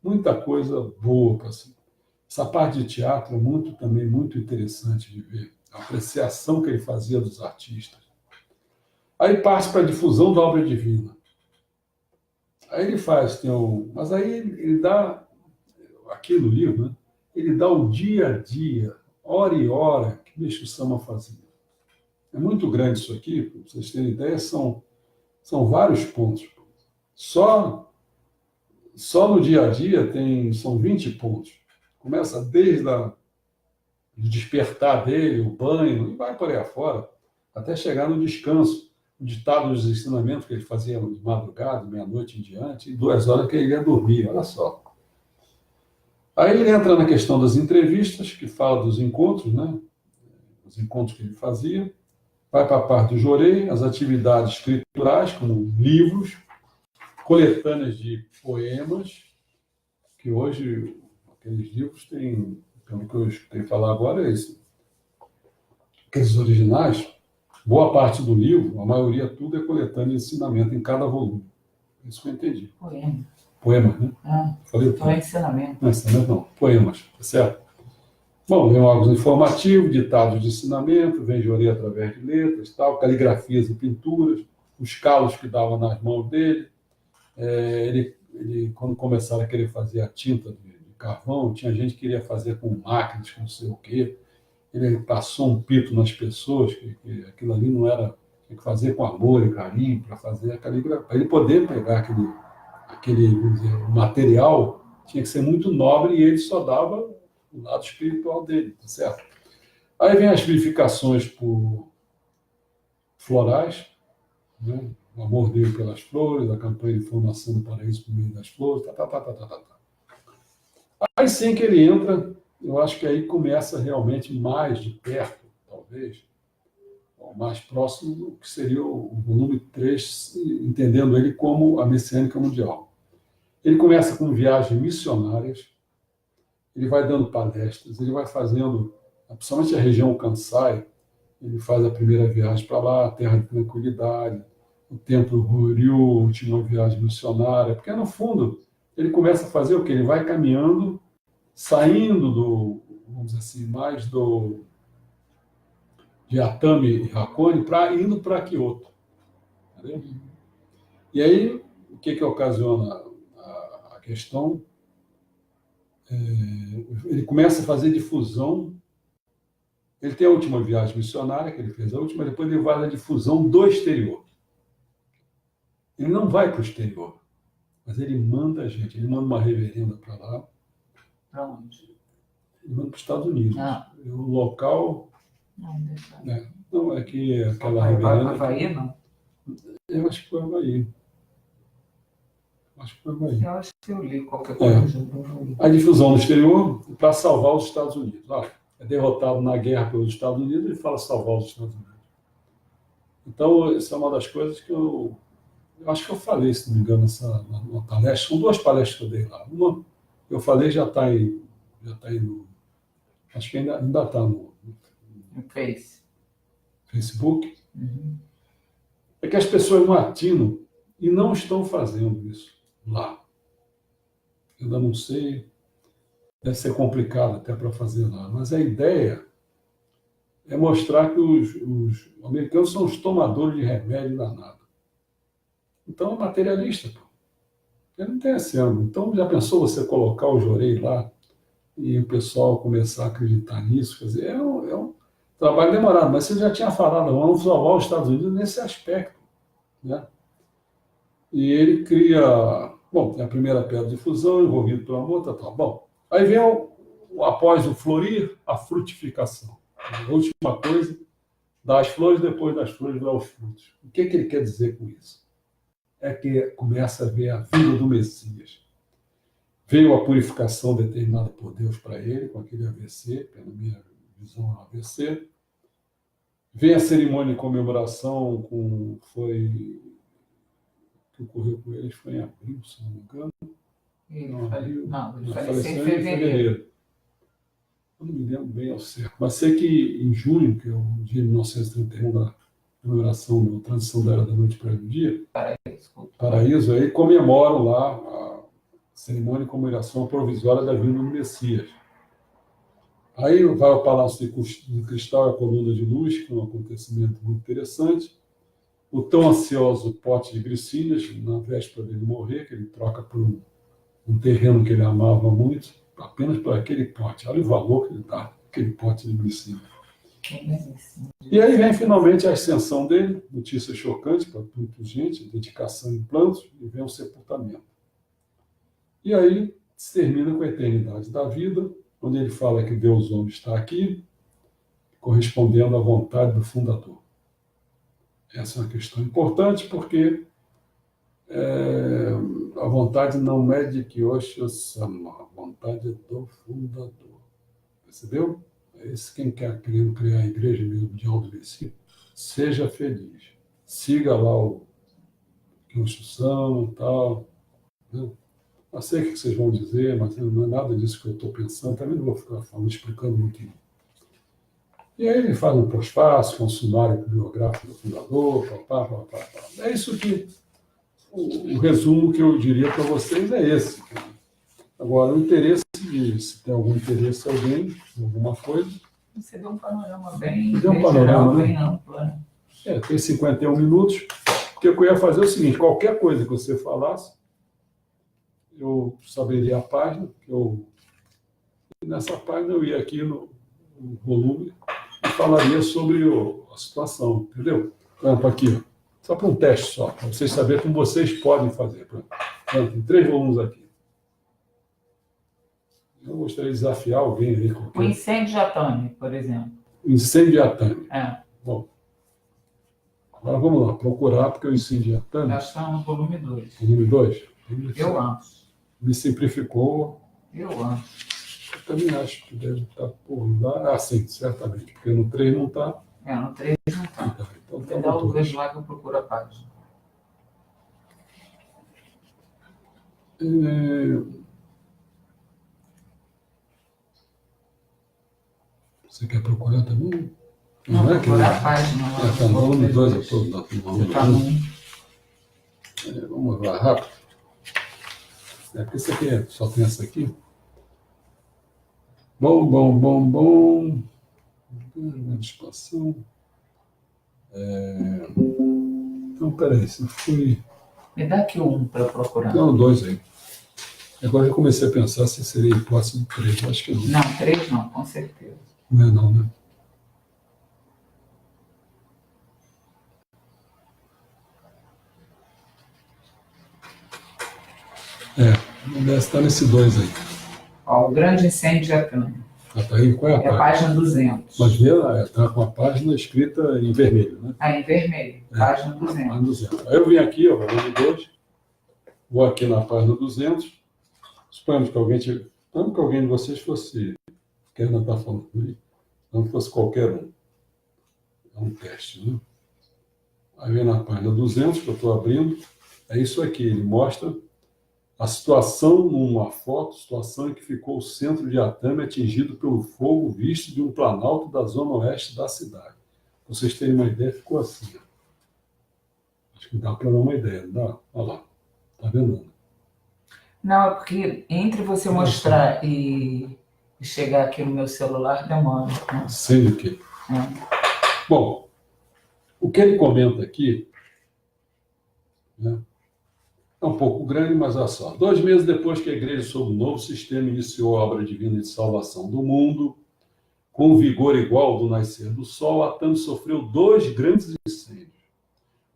[SPEAKER 1] Muita coisa boa para si. Essa parte de teatro é também muito interessante de ver, a apreciação que ele fazia dos artistas. Aí passa para a difusão da obra divina. Aí ele faz, mas aí ele dá, aqui no livro, né, ele dá o dia a dia, hora e hora, que Meixo Sama fazia. É muito grande isso aqui, para vocês terem ideia, são vários pontos. Só no dia a dia são 20 pontos. Começa desde o despertar dele, o banho, e vai por aí afora, até chegar no descanso. O ditado dos ensinamentos que ele fazia de madrugada, meia-noite em diante, e 2 horas que ele ia dormir, olha só. Aí ele entra na questão das entrevistas, que fala dos encontros, né? os encontros que ele fazia, vai para a parte do Jorei, as atividades escriturais, como livros, coletâneas de poemas, que hoje aqueles livros têm, pelo que eu escutei falar agora, é isso. Aqueles originais, boa parte do livro, a maioria tudo é coletânea de ensinamento em cada volume. Isso que eu entendi. Poemas, né?
[SPEAKER 2] Falei ensinamento.
[SPEAKER 1] Não, ensinamento não, poemas, tá certo? Bom, vem algo informativo, ditados de ensinamento, vem Jorei através de letras, tal, caligrafias e pinturas, os calos que davam nas mãos dele. Ele, quando começaram a querer fazer a tinta de carvão, tinha gente que queria fazer com máquinas, com não sei o quê. Ele passou um pito nas pessoas, que aquilo ali não era... Tinha que fazer com amor e carinho para fazer a caligrafia. Para ele poder pegar aquele vamos dizer, material, tinha que ser muito nobre e ele só dava o lado espiritual dele, tá certo? Aí vem as verificações por florais, né? O amor dele pelas flores, a campanha de formação do paraíso por meio das flores, Aí sim que ele entra, eu acho que aí começa realmente mais de perto, talvez, mais próximo do que seria o volume 3, entendendo ele como a messiânica mundial. Ele começa com viagens missionárias, ele vai dando palestras, ele vai fazendo, principalmente a região Kansai, ele faz a primeira viagem para lá, a terra de tranquilidade, o templo Roryu, a última viagem missionária, porque no fundo ele começa a fazer o quê? Ele vai caminhando, saindo do, vamos dizer assim, mais de Atami e Hakone, indo para Kyoto. Entendeu? E aí, o que ocasiona a questão? Ele começa a fazer difusão. Ele tem a última viagem missionária, que ele fez a última, depois ele vai na difusão do exterior. Ele não vai para o exterior, mas ele manda a gente, ele manda uma reverenda para lá.
[SPEAKER 2] Para onde?
[SPEAKER 1] Ele manda para os Estados Unidos. O local... Não, é que aquela reverenda...
[SPEAKER 2] Havaí, não?
[SPEAKER 1] Eu acho que foi Havaí.
[SPEAKER 2] Eu acho que eu li qualquer coisa.
[SPEAKER 1] A difusão no exterior para salvar os Estados Unidos. É derrotado na guerra pelos Estados Unidos e fala salvar os Estados Unidos. Então, essa é uma das coisas que eu acho que eu falei, se não me engano, numa palestra. São 2 palestras que eu dei lá. Uma, eu falei, já está aí no... Acho que ainda está no Facebook. É que as pessoas não atinam e não estão fazendo isso lá. Eu ainda não sei, deve ser complicado até para fazer lá, mas a ideia é mostrar que os americanos são os tomadores de remédio danado. Então é materialista, pô. Ele não tem esse ângulo. Então já pensou você colocar o Jorei lá e o pessoal começar a acreditar nisso? Quer dizer, é um trabalho demorado, mas você já tinha falado, vamos salvar os Estados Unidos nesse aspecto, né? E ele cria... Bom, tem a primeira pedra de fusão, envolvido pelo amor, tal. Bom, aí vem após o florir, a frutificação. A última coisa, dá as flores, depois das flores dá os frutos. O que ele quer dizer com isso? É que começa a ver a vida do Messias. Veio a purificação determinada por Deus para ele, com aquele AVC, pela minha visão AVC. Vem a cerimônia de comemoração, que ocorreu com eles foi em abril, se não me engano.
[SPEAKER 2] Ele faleceu em fevereiro.
[SPEAKER 1] Eu não me lembro bem ao certo, mas sei que em junho, que é o dia de 1931 da comemoração da transição da Era da Noite para o Dia, Paraíso, aí comemoram lá a cerimônia de comemoração provisória da vinda do Messias. Aí vai ao Palácio de Cristal e a Coluna de Luz, que é um acontecimento muito interessante. O tão ansioso pote de glicílias, na véspera dele morrer, que ele troca por um terreno que ele amava muito, apenas por aquele pote. Olha o valor que ele dá, aquele pote de glicílias. E aí vem finalmente a ascensão dele, notícia chocante para muita gente, dedicação em planos, e vem o sepultamento. E aí se termina com a eternidade da vida, onde ele fala que Deus homem está aqui, correspondendo à vontade do fundador. Essa é uma questão importante porque a vontade não é de Kyoshi-sama, a vontade é do fundador. Percebeu? esse quem quer querendo criar a igreja mesmo de alto versículo, seja feliz. Siga lá o construção e tal. Né? Eu sei o que vocês vão dizer, mas não é nada disso que eu estou pensando. Também não vou ficar falando, explicando muito. E aí ele faz um pós-fácil, com um sumário biográfico do fundador, papá. É isso que o resumo que eu diria para vocês é esse. Agora, o interesse, se tem algum interesse alguém, em alguma coisa.
[SPEAKER 2] Você deu um panorama bem
[SPEAKER 1] deu um panorama,
[SPEAKER 2] bem amplo.
[SPEAKER 1] Tem 51 minutos. Porque o que eu ia fazer é o seguinte: qualquer coisa que você falasse, eu saberia a página, e nessa página eu ia aqui no volume e falaria sobre a situação, entendeu? Pronto, aqui, ó. Só para um teste só, para vocês saberem como vocês podem fazer. Pronto, tem 3 volumes aqui. Eu gostaria de desafiar alguém aí.
[SPEAKER 2] O incêndio de Atami, por exemplo.
[SPEAKER 1] O incêndio de Atami.
[SPEAKER 2] Bom.
[SPEAKER 1] Agora vamos lá, procurar, porque o incêndio de Atami...
[SPEAKER 2] Acho que está no volume 2.
[SPEAKER 1] Volume 2?
[SPEAKER 2] Eu acho.
[SPEAKER 1] Me simplificou.
[SPEAKER 2] Eu acho.
[SPEAKER 1] Eu também acho que deve estar por lá. Sim, certamente, porque no 3 não está.
[SPEAKER 2] No 3 não está.
[SPEAKER 1] Então,
[SPEAKER 2] vou dar o 2 lá que eu procuro a página.
[SPEAKER 1] Você quer procurar também?
[SPEAKER 2] Não é procurar a página.
[SPEAKER 1] Está no volume 2, eu estou no volume 1. Vamos lá, rápido. Porque esse aqui só tem essa aqui. Bom. Expansão. Então, peraí, se eu fui...
[SPEAKER 2] Me dá aqui um para procurar.
[SPEAKER 1] Não, 2 aí. Agora eu comecei a pensar se seria hipótese do 3. Acho que não.
[SPEAKER 2] Não, 3 não, com certeza.
[SPEAKER 1] Não é não, né? Está nesse 2 aí.
[SPEAKER 2] O grande incêndio de Atami.
[SPEAKER 1] Tá aí, qual é a página?
[SPEAKER 2] É a página 200.
[SPEAKER 1] Mas vê, está com a página escrita em vermelho, né?
[SPEAKER 2] Em vermelho. Página 200.
[SPEAKER 1] Página 200. Aí eu vim aqui, ó, volume 2, vou aqui na página 200, suponhamos que alguém de vocês fosse, que ainda está falando aí, não fosse qualquer um. É um teste, né? Aí vem na página 200, que eu estou abrindo, é isso aqui, ele mostra a situação numa foto, situação em que ficou o centro de Atami atingido pelo fogo visto de um planalto da zona oeste da cidade. Para vocês terem uma ideia, ficou assim. Acho que dá para dar uma ideia, não dá? Olha lá, está vendo?
[SPEAKER 2] Não, é porque entre você mostrar e chegar aqui no meu celular demora. Né?
[SPEAKER 1] Sei o quê. Bom, o que ele comenta aqui, né? É um pouco grande, mas olha só. 2 meses depois que a igreja, sob o novo sistema, iniciou a obra divina de salvação do mundo, com o vigor igual ao do nascer do sol, Atami sofreu 2 grandes incêndios.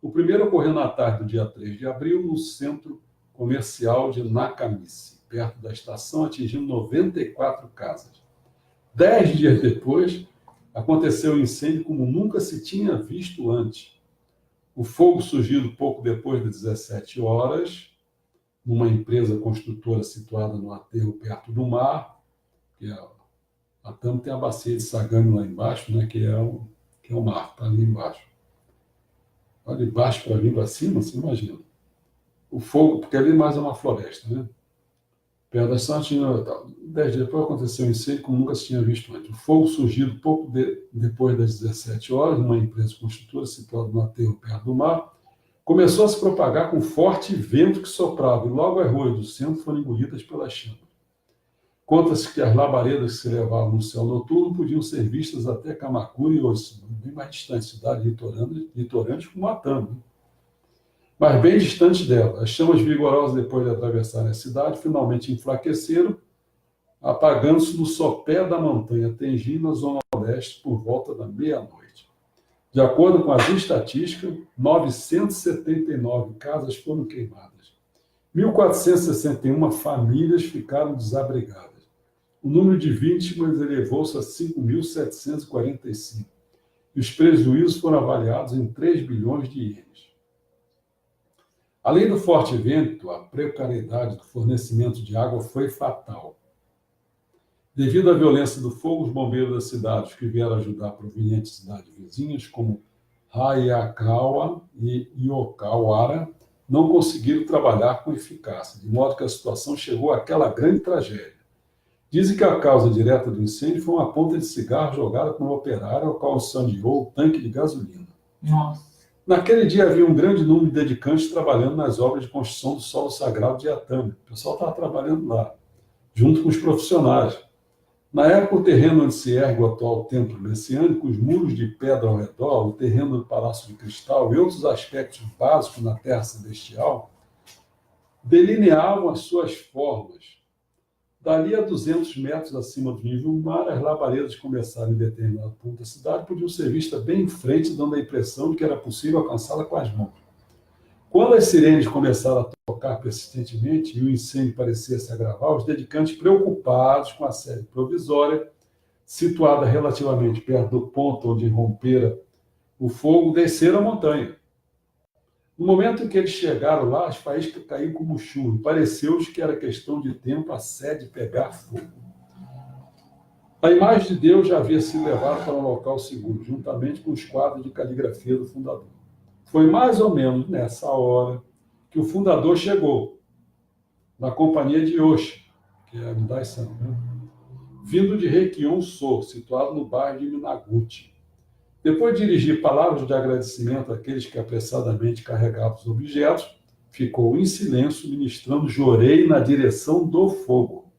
[SPEAKER 1] O primeiro ocorreu na tarde do dia 3 de abril, no centro comercial de Nakamichi, perto da estação, atingindo 94 casas. 10 dias depois, aconteceu um incêndio como nunca se tinha visto antes. O fogo surgiu pouco depois das 17 horas, numa empresa construtora situada no aterro perto do mar, que a Atami tem a bacia de Sagami lá embaixo, né, que é o mar, está ali embaixo. Olha de baixo para vir para cima, você imagina. O fogo, porque ali mais é uma floresta, né? Perto da estação, 10 dias depois aconteceu um incêndio como nunca se tinha visto antes. O fogo surgiu pouco depois das 17 horas, numa empresa construtora situada no aterro perto do mar, começou a se propagar com forte vento que soprava, e logo as ruas do centro foram engolidas pelas chamas. Conta-se que as labaredas que se levavam no céu noturno podiam ser vistas até Kamakura e Osama, bem mais distantes, cidades litorâneas como Atami. Mas bem distante dela. As chamas vigorosas, depois de atravessarem a cidade, finalmente enfraqueceram, apagando-se no sopé da montanha Tenjin, na zona oeste, por volta da meia-noite. De acordo com as estatísticas, 979 casas foram queimadas. 1.461 famílias ficaram desabrigadas. O número de vítimas elevou-se a 5.745. E os prejuízos foram avaliados em 3 bilhões de ienes. Além do forte vento, a precariedade do fornecimento de água foi fatal. Devido à violência do fogo, os bombeiros da cidade, que vieram ajudar provenientes de cidades vizinhas, como Hayakawa e Yokawara, não conseguiram trabalhar com eficácia, de modo que a situação chegou àquela grande tragédia. Dizem que a causa direta do incêndio foi uma ponta de cigarro jogada por um operário, ao qual incendiou o tanque de gasolina.
[SPEAKER 2] Nossa.
[SPEAKER 1] Naquele dia havia um grande número de dedicantes trabalhando nas obras de construção do solo sagrado de Atami. O pessoal estava trabalhando lá, junto com os profissionais. Na época, o terreno onde se ergue o atual templo messiânico, os muros de pedra ao redor, o terreno do Palácio de Cristal e outros aspectos básicos na Terra Celestial delineavam as suas formas. Dali a 200 metros acima do nível do mar, as labaredas começaram em determinado ponto da cidade, podiam ser vistas bem em frente, dando a impressão de que era possível alcançá-la com as mãos. Quando as sirenes começaram a tocar persistentemente e o incêndio parecia se agravar, os dedicantes, preocupados com a sede provisória, situada relativamente perto do ponto onde rompera o fogo, desceram a montanha. No momento em que eles chegaram lá, as faíscas caíram como chuva. Pareceu-lhes que era questão de tempo a sede pegar fogo. A imagem de Deus já havia sido levada para um local seguro, juntamente com os quadros de caligrafia do fundador. Foi mais ou menos nessa hora que o fundador chegou, na companhia de Yoshi, que é a Midai-san, né? Vindo de Reikion-so, situado no bairro de Minaguchi. Depois de dirigir palavras de agradecimento àqueles que apressadamente carregavam os objetos, ficou em silêncio, ministrando jorei na direção do fogo.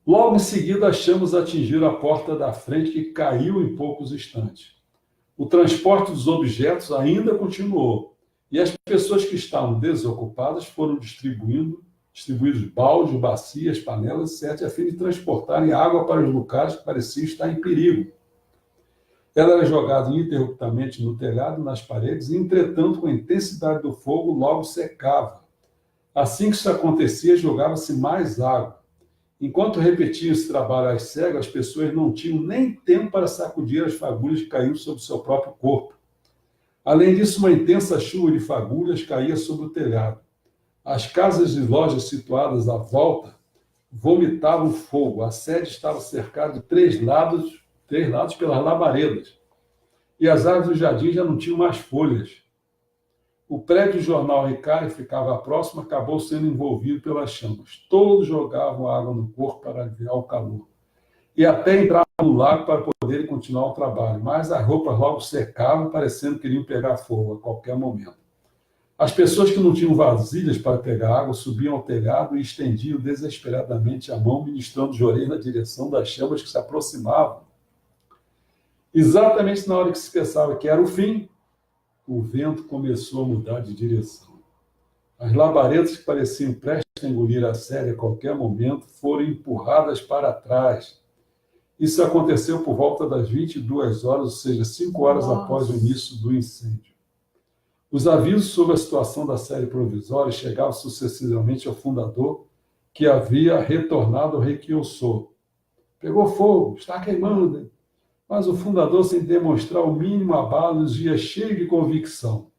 [SPEAKER 1] Logo em seguida, as chamas atingiram a porta da frente, que caiu em poucos instantes. O transporte dos objetos ainda continuou, e as pessoas que estavam desocupadas foram distribuídos baldes, bacias, panelas, etc., a fim de transportarem água para os lugares que pareciam estar em perigo. Ela era jogada ininterruptamente no telhado e nas paredes, e, entretanto, com a intensidade do fogo, logo secava. Assim que isso acontecia, jogava-se mais água. Enquanto repetiam esse trabalho às cegas, as pessoas não tinham nem tempo para sacudir as fagulhas que caíam sobre o seu próprio corpo. Além disso, uma intensa chuva de fagulhas caía sobre o telhado. As casas e lojas situadas à volta vomitavam fogo. A sede estava cercada de três lados pelas labaredas. E as árvores do jardim já não tinham mais folhas. O prédio do jornal Hikari ficava próximo, acabou sendo envolvido pelas chamas. Todos jogavam água no corpo para aliviar o calor. E até entravam no lago para poderem continuar o trabalho. Mas as roupas logo secavam, parecendo que iriam pegar fogo a qualquer momento. As pessoas que não tinham vasilhas para pegar água subiam ao telhado e estendiam desesperadamente a mão, ministrando jorei na direção das chamas que se aproximavam. Exatamente na hora que se pensava que era o fim, o vento começou a mudar de direção. As labaredas que pareciam prestes a engolir a sede a qualquer momento foram empurradas para trás. Isso aconteceu por volta das 22 horas, ou seja, 5 horas após o início do incêndio. Os avisos sobre a situação da sede provisória chegavam sucessivamente ao fundador, que havia retornado ao Reikion-so. Pegou fogo, está queimando. Mas o fundador, sem demonstrar o mínimo abalo, dizia cheio de convicção: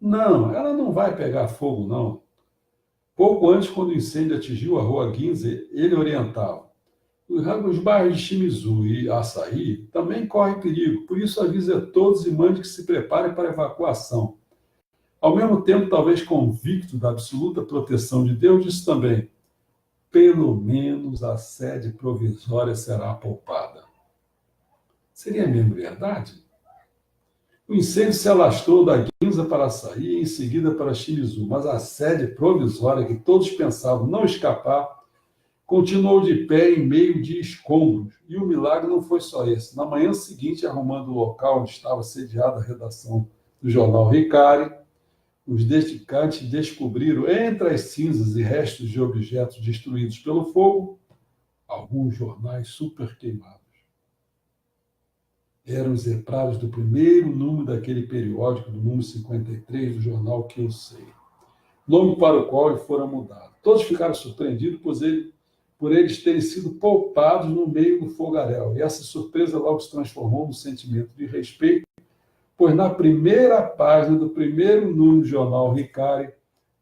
[SPEAKER 1] não, ela não vai pegar fogo, não. Pouco antes, quando o incêndio atingiu a rua Ginza, ele orientava: os bairros de Shimizu e Asahi também correm perigo, por isso avise a todos e mande que se preparem para a evacuação. Ao mesmo tempo, talvez convicto da absoluta proteção de Deus, disse também: pelo menos a sede provisória será poupada. Seria mesmo verdade? O incêndio se alastrou da Ginza para Asahi e em seguida para Shimizu, mas a sede provisória, que todos pensavam não escapar, continuou de pé em meio de escombros. E o milagre não foi só esse. Na manhã seguinte, arrumando o local onde estava sediada a redação do jornal Hikari, os dedicantes descobriram, entre as cinzas e restos de objetos destruídos pelo fogo, alguns jornais super queimados. Eram exemplares do primeiro número daquele periódico, do número 53 do jornal Kyusei, nome para o qual ele fora mudado. Todos ficaram surpreendidos por eles terem sido poupados no meio do fogaréu, e essa surpresa logo se transformou num sentimento de respeito, pois na primeira página do primeiro número do jornal Hikari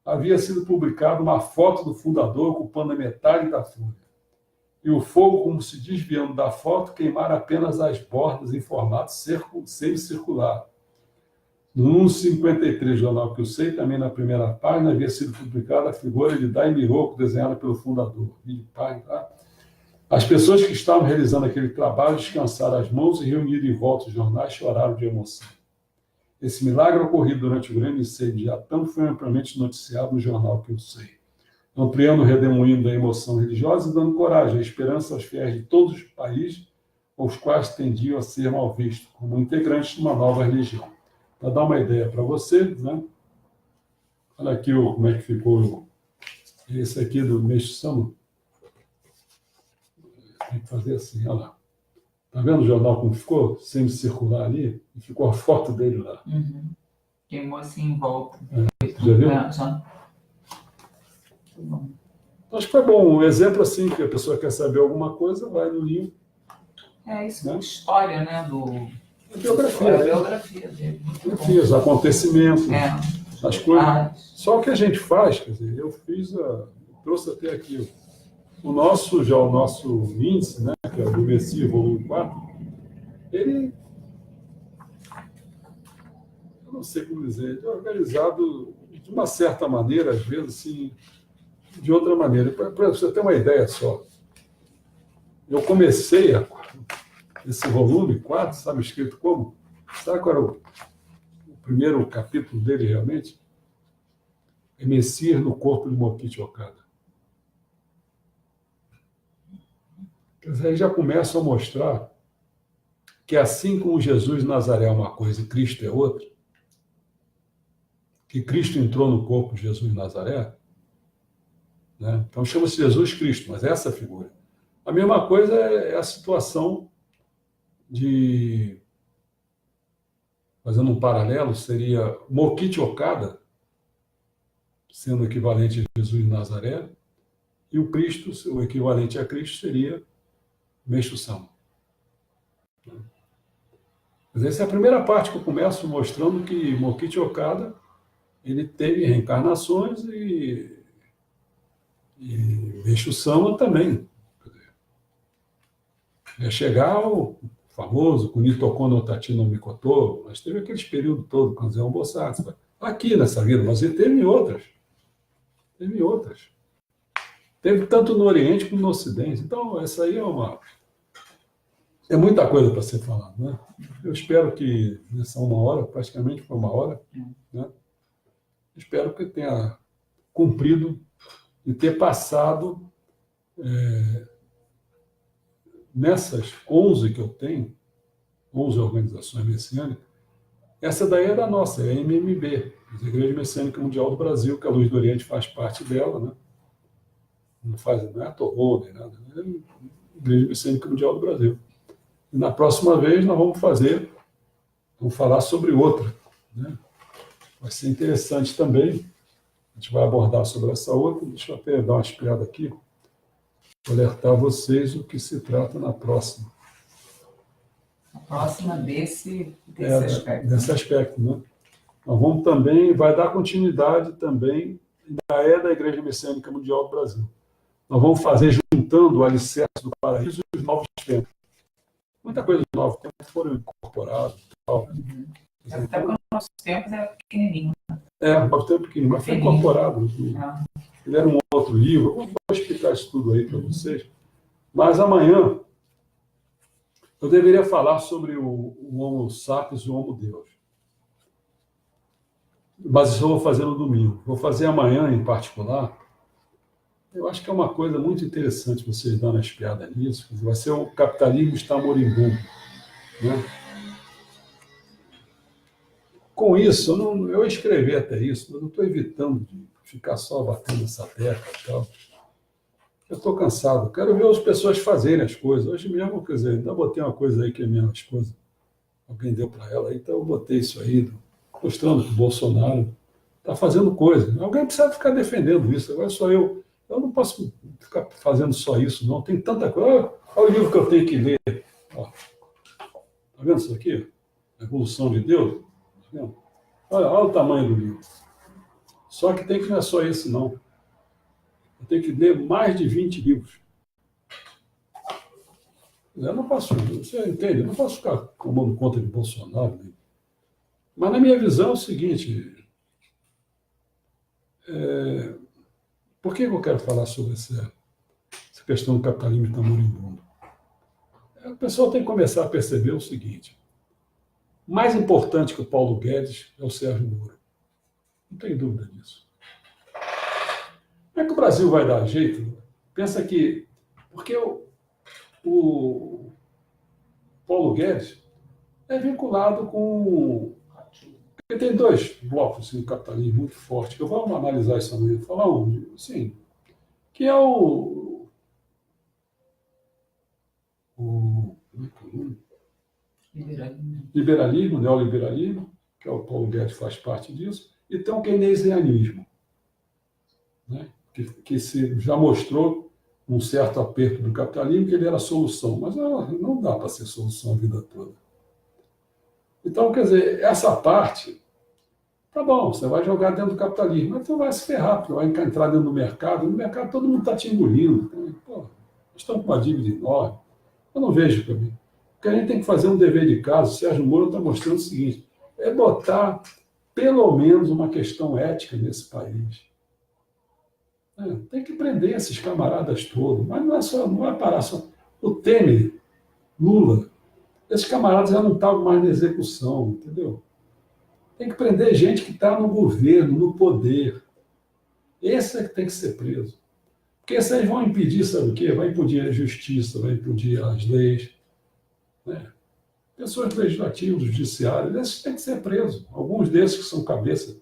[SPEAKER 1] havia sido publicada uma foto do fundador ocupando a metade da folha. E o fogo, como se desviando da foto, queimara apenas as bordas em formato semicircular. No número 53 do jornal que eu sei, também na primeira página, havia sido publicada a figura de Dai Miroco, desenhada pelo fundador. As pessoas que estavam realizando aquele trabalho descansaram as mãos e, reunidas em volta dos jornais, choraram de emoção. Esse milagre ocorrido durante o grande incêndio de Atã foi amplamente noticiado no jornal que eu sei, ampliando o redemoinho da emoção religiosa e dando coragem e esperança aos fiéis de todos os países, aos quais tendiam a ser mal vistos, como integrantes de uma nova religião. Para dar uma ideia para você, né? Olha aqui como é que ficou esse aqui do Meixo Sama. Tem que fazer assim, olha lá. Está vendo o jornal como ficou? Semicircular ali, e ficou a foto dele lá.
[SPEAKER 2] Uhum. Queimou assim em volta.
[SPEAKER 1] Já viu?
[SPEAKER 2] Já.
[SPEAKER 1] Acho que foi bom. Um exemplo assim, que a pessoa quer saber alguma coisa, vai no livro.
[SPEAKER 2] Isso
[SPEAKER 1] né?
[SPEAKER 2] é história, né?
[SPEAKER 1] A biografia.
[SPEAKER 2] A biografia dele.
[SPEAKER 1] Os acontecimentos, as coisas. Só o que a gente faz, quer dizer, eu trouxe até aqui o nosso índice, né, que é o do Messias, volume 4, ele, eu não sei como dizer, ele é organizado de uma certa maneira, às vezes, assim, de outra maneira. Para você ter uma ideia só, eu comecei esse volume 4, sabe escrito como? Sabe qual era o primeiro capítulo dele realmente? É Messias no corpo de Mokichi Okada. Quer dizer, aí já começa a mostrar que assim como Jesus de Nazaré é uma coisa e Cristo é outra, que Cristo entrou no corpo de Jesus de Nazaré, né? Então chama-se Jesus Cristo, mas é essa figura. A mesma coisa é a situação de, fazendo um paralelo, seria Mokichi Okada, sendo o equivalente a Jesus de Nazaré, e o Cristo, o equivalente a Cristo, seria Meixo Sama. Mas essa é a primeira parte que eu começo mostrando que Mokichi Okada ele teve reencarnações e Meixo Sama também. Ia chegar o famoso Kunitoko no Tachi no Mikoto, mas teve aquele período todo, Kanzeon Bosatsu, aqui nessa vida, mas ele teve outras. Teve outras. Teve tanto no Oriente como no Ocidente. Então, essa aí é muita coisa para ser falado, né? Eu espero que nessa uma hora, praticamente foi uma hora, né? Espero que tenha cumprido e ter passado nessas 11 que eu tenho, 11 organizações messiânicas, essa daí é da nossa, é a MMB, a Igreja Messiânica Mundial do Brasil, que a Luz do Oriente faz parte dela, né? Não é a Torrô, nem nada, é a Igreja Messiânica Mundial do Brasil. E na próxima vez nós vamos falar sobre outra, né? Vai ser interessante também, a gente vai abordar sobre essa outra, deixa eu até dar uma espiada aqui, alertar vocês o que se trata na próxima.
[SPEAKER 2] A próxima desse aspecto.
[SPEAKER 1] Desse aspecto, né? Nós vamos também, vai dar continuidade também, ainda é da Igreja Messiânica Mundial do Brasil. Nós vamos fazer juntando o alicerce do paraíso e os novos tempos. Muita coisa nova, tempos foram incorporados e tal.
[SPEAKER 2] Até porque o nosso tempo é pequenininho.
[SPEAKER 1] O nosso tempo é pequenininho, mas foi incorporado. Ele era um outro livro. Eu vou explicar isso tudo aí para vocês. Mas amanhã eu deveria falar sobre o Homo sapiens e o Homo Deus. Mas isso eu vou fazer no domingo. Vou fazer amanhã, em particular. Eu acho que é uma coisa muito interessante vocês darem uma espiada nisso. Vai ser o capitalismo está moribundo, né? Com isso, eu escrevi até isso, mas eu estou evitando de ficar só batendo essa tecla e tal. Eu estou cansado, quero ver as pessoas fazerem as coisas. Hoje mesmo, quer dizer, ainda botei uma coisa aí que a minha esposa, alguém deu para ela, então eu botei isso aí, mostrando que o Bolsonaro está fazendo coisa. Alguém precisa ficar defendendo isso, agora só eu. Eu não posso ficar fazendo só isso, não. Tem tanta coisa. Olha o livro que eu tenho que ler. Está vendo isso aqui? A Evolução de Deus. Tá vendo? Olha o tamanho do livro. Só que não é só esse, não. Eu tenho que ler mais de 20 livros. Eu não posso, você entende? Eu não posso ficar tomando conta de Bolsonaro. Né? Mas na minha visão é o seguinte, por que eu quero falar sobre essa questão do capitalismo está moribundo? O pessoal tem que começar a perceber o seguinte, mais importante que o Paulo Guedes é o Sérgio Moro. Não tem dúvida disso. Como é que o Brasil vai dar jeito? Pensa que... Porque o Paulo Guedes é vinculado com... Porque tem dois blocos assim, do capitalismo muito fortes, que eu vou analisar isso amanhã. Falar um, sim, que é como é que é o nome? Liberalismo, neoliberalismo, que é o Paulo Guedes faz parte disso, e tem o keynesianismo, né? que já mostrou um certo aperto do capitalismo, que ele era a solução, mas não dá para ser solução a vida toda. Então, quer dizer, essa parte, tá bom, você vai jogar dentro do capitalismo, mas você vai se ferrar, porque vai entrar dentro do mercado, no mercado todo mundo está te engolindo. Então, pô, nós estamos com uma dívida enorme. Eu não vejo para mim. Porque a gente tem que fazer um dever de casa. O Sérgio Moro está mostrando o seguinte, é botar pelo menos uma questão ética nesse país. Tem que prender esses camaradas todos, mas não vai parar só. O Temer, Lula, esses camaradas já não estavam mais na execução, entendeu? Tem que prender gente que está no governo, no poder. Esse é que tem que ser preso. Porque esses vão impedir, sabe o quê? Vai impedir a justiça, vai impedir as leis. Né? Pessoas legislativas, judiciários, esses têm que ser presos. Alguns desses que são cabeça,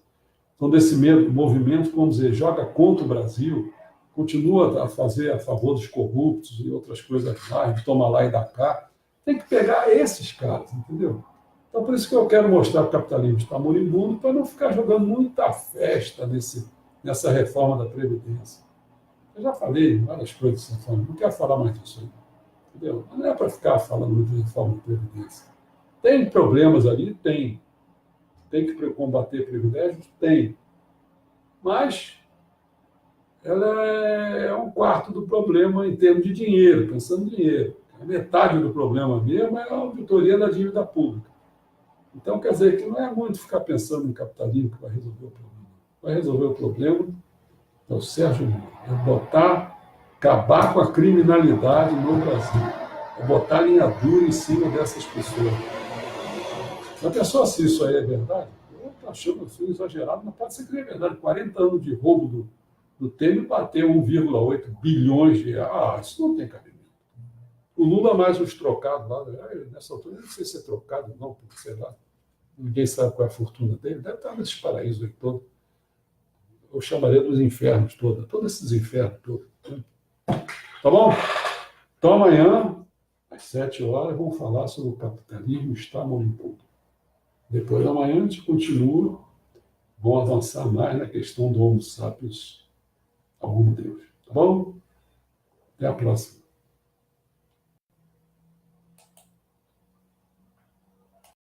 [SPEAKER 1] são desse mesmo movimento, vamos dizer, joga contra o Brasil, continua a fazer a favor dos corruptos e outras coisas mais, toma lá e dá cá. Tem que pegar esses caras, entendeu? Então, por isso que eu quero mostrar que o capitalismo está moribundo, para não ficar jogando muita festa nessa reforma da Previdência. Eu já falei várias coisas dessa forma, não quero falar mais disso aí. Entendeu? Não é para ficar falando muito de reforma da Previdência. Tem problemas ali? Tem. Tem que combater privilégios? Tem. Mas ela é um quarto do problema em termos de dinheiro, pensando em dinheiro. A metade do problema mesmo é a auditoria da dívida pública. Então, quer dizer que não é muito ficar pensando em capitalismo que vai resolver o problema. Vai resolver o problema é o Sérgio Moro. É acabar com a criminalidade no Brasil. É botar linha dura em cima dessas pessoas. A pessoa, se isso aí é verdade, eu estou achando assim, exagerado, mas pode ser que é verdade. 40 anos de roubo do Temer bateu 1,8 bilhões de reais. Ah, isso não tem cabimento. O Lula mais os trocados lá, nessa altura, eu não sei se é trocado ou não, porque sei lá, ninguém sabe qual é a fortuna dele, deve estar nesses paraísos aí todos. Eu chamaria dos infernos todos esses infernos todos. Né? Tá bom? Então amanhã, às 7 horas, vamos falar sobre o capitalismo está moribundo. Depois da manhã a gente continua, vamos avançar mais na questão do Homo sapiens, algum Deus. Tá bom? Até a próxima.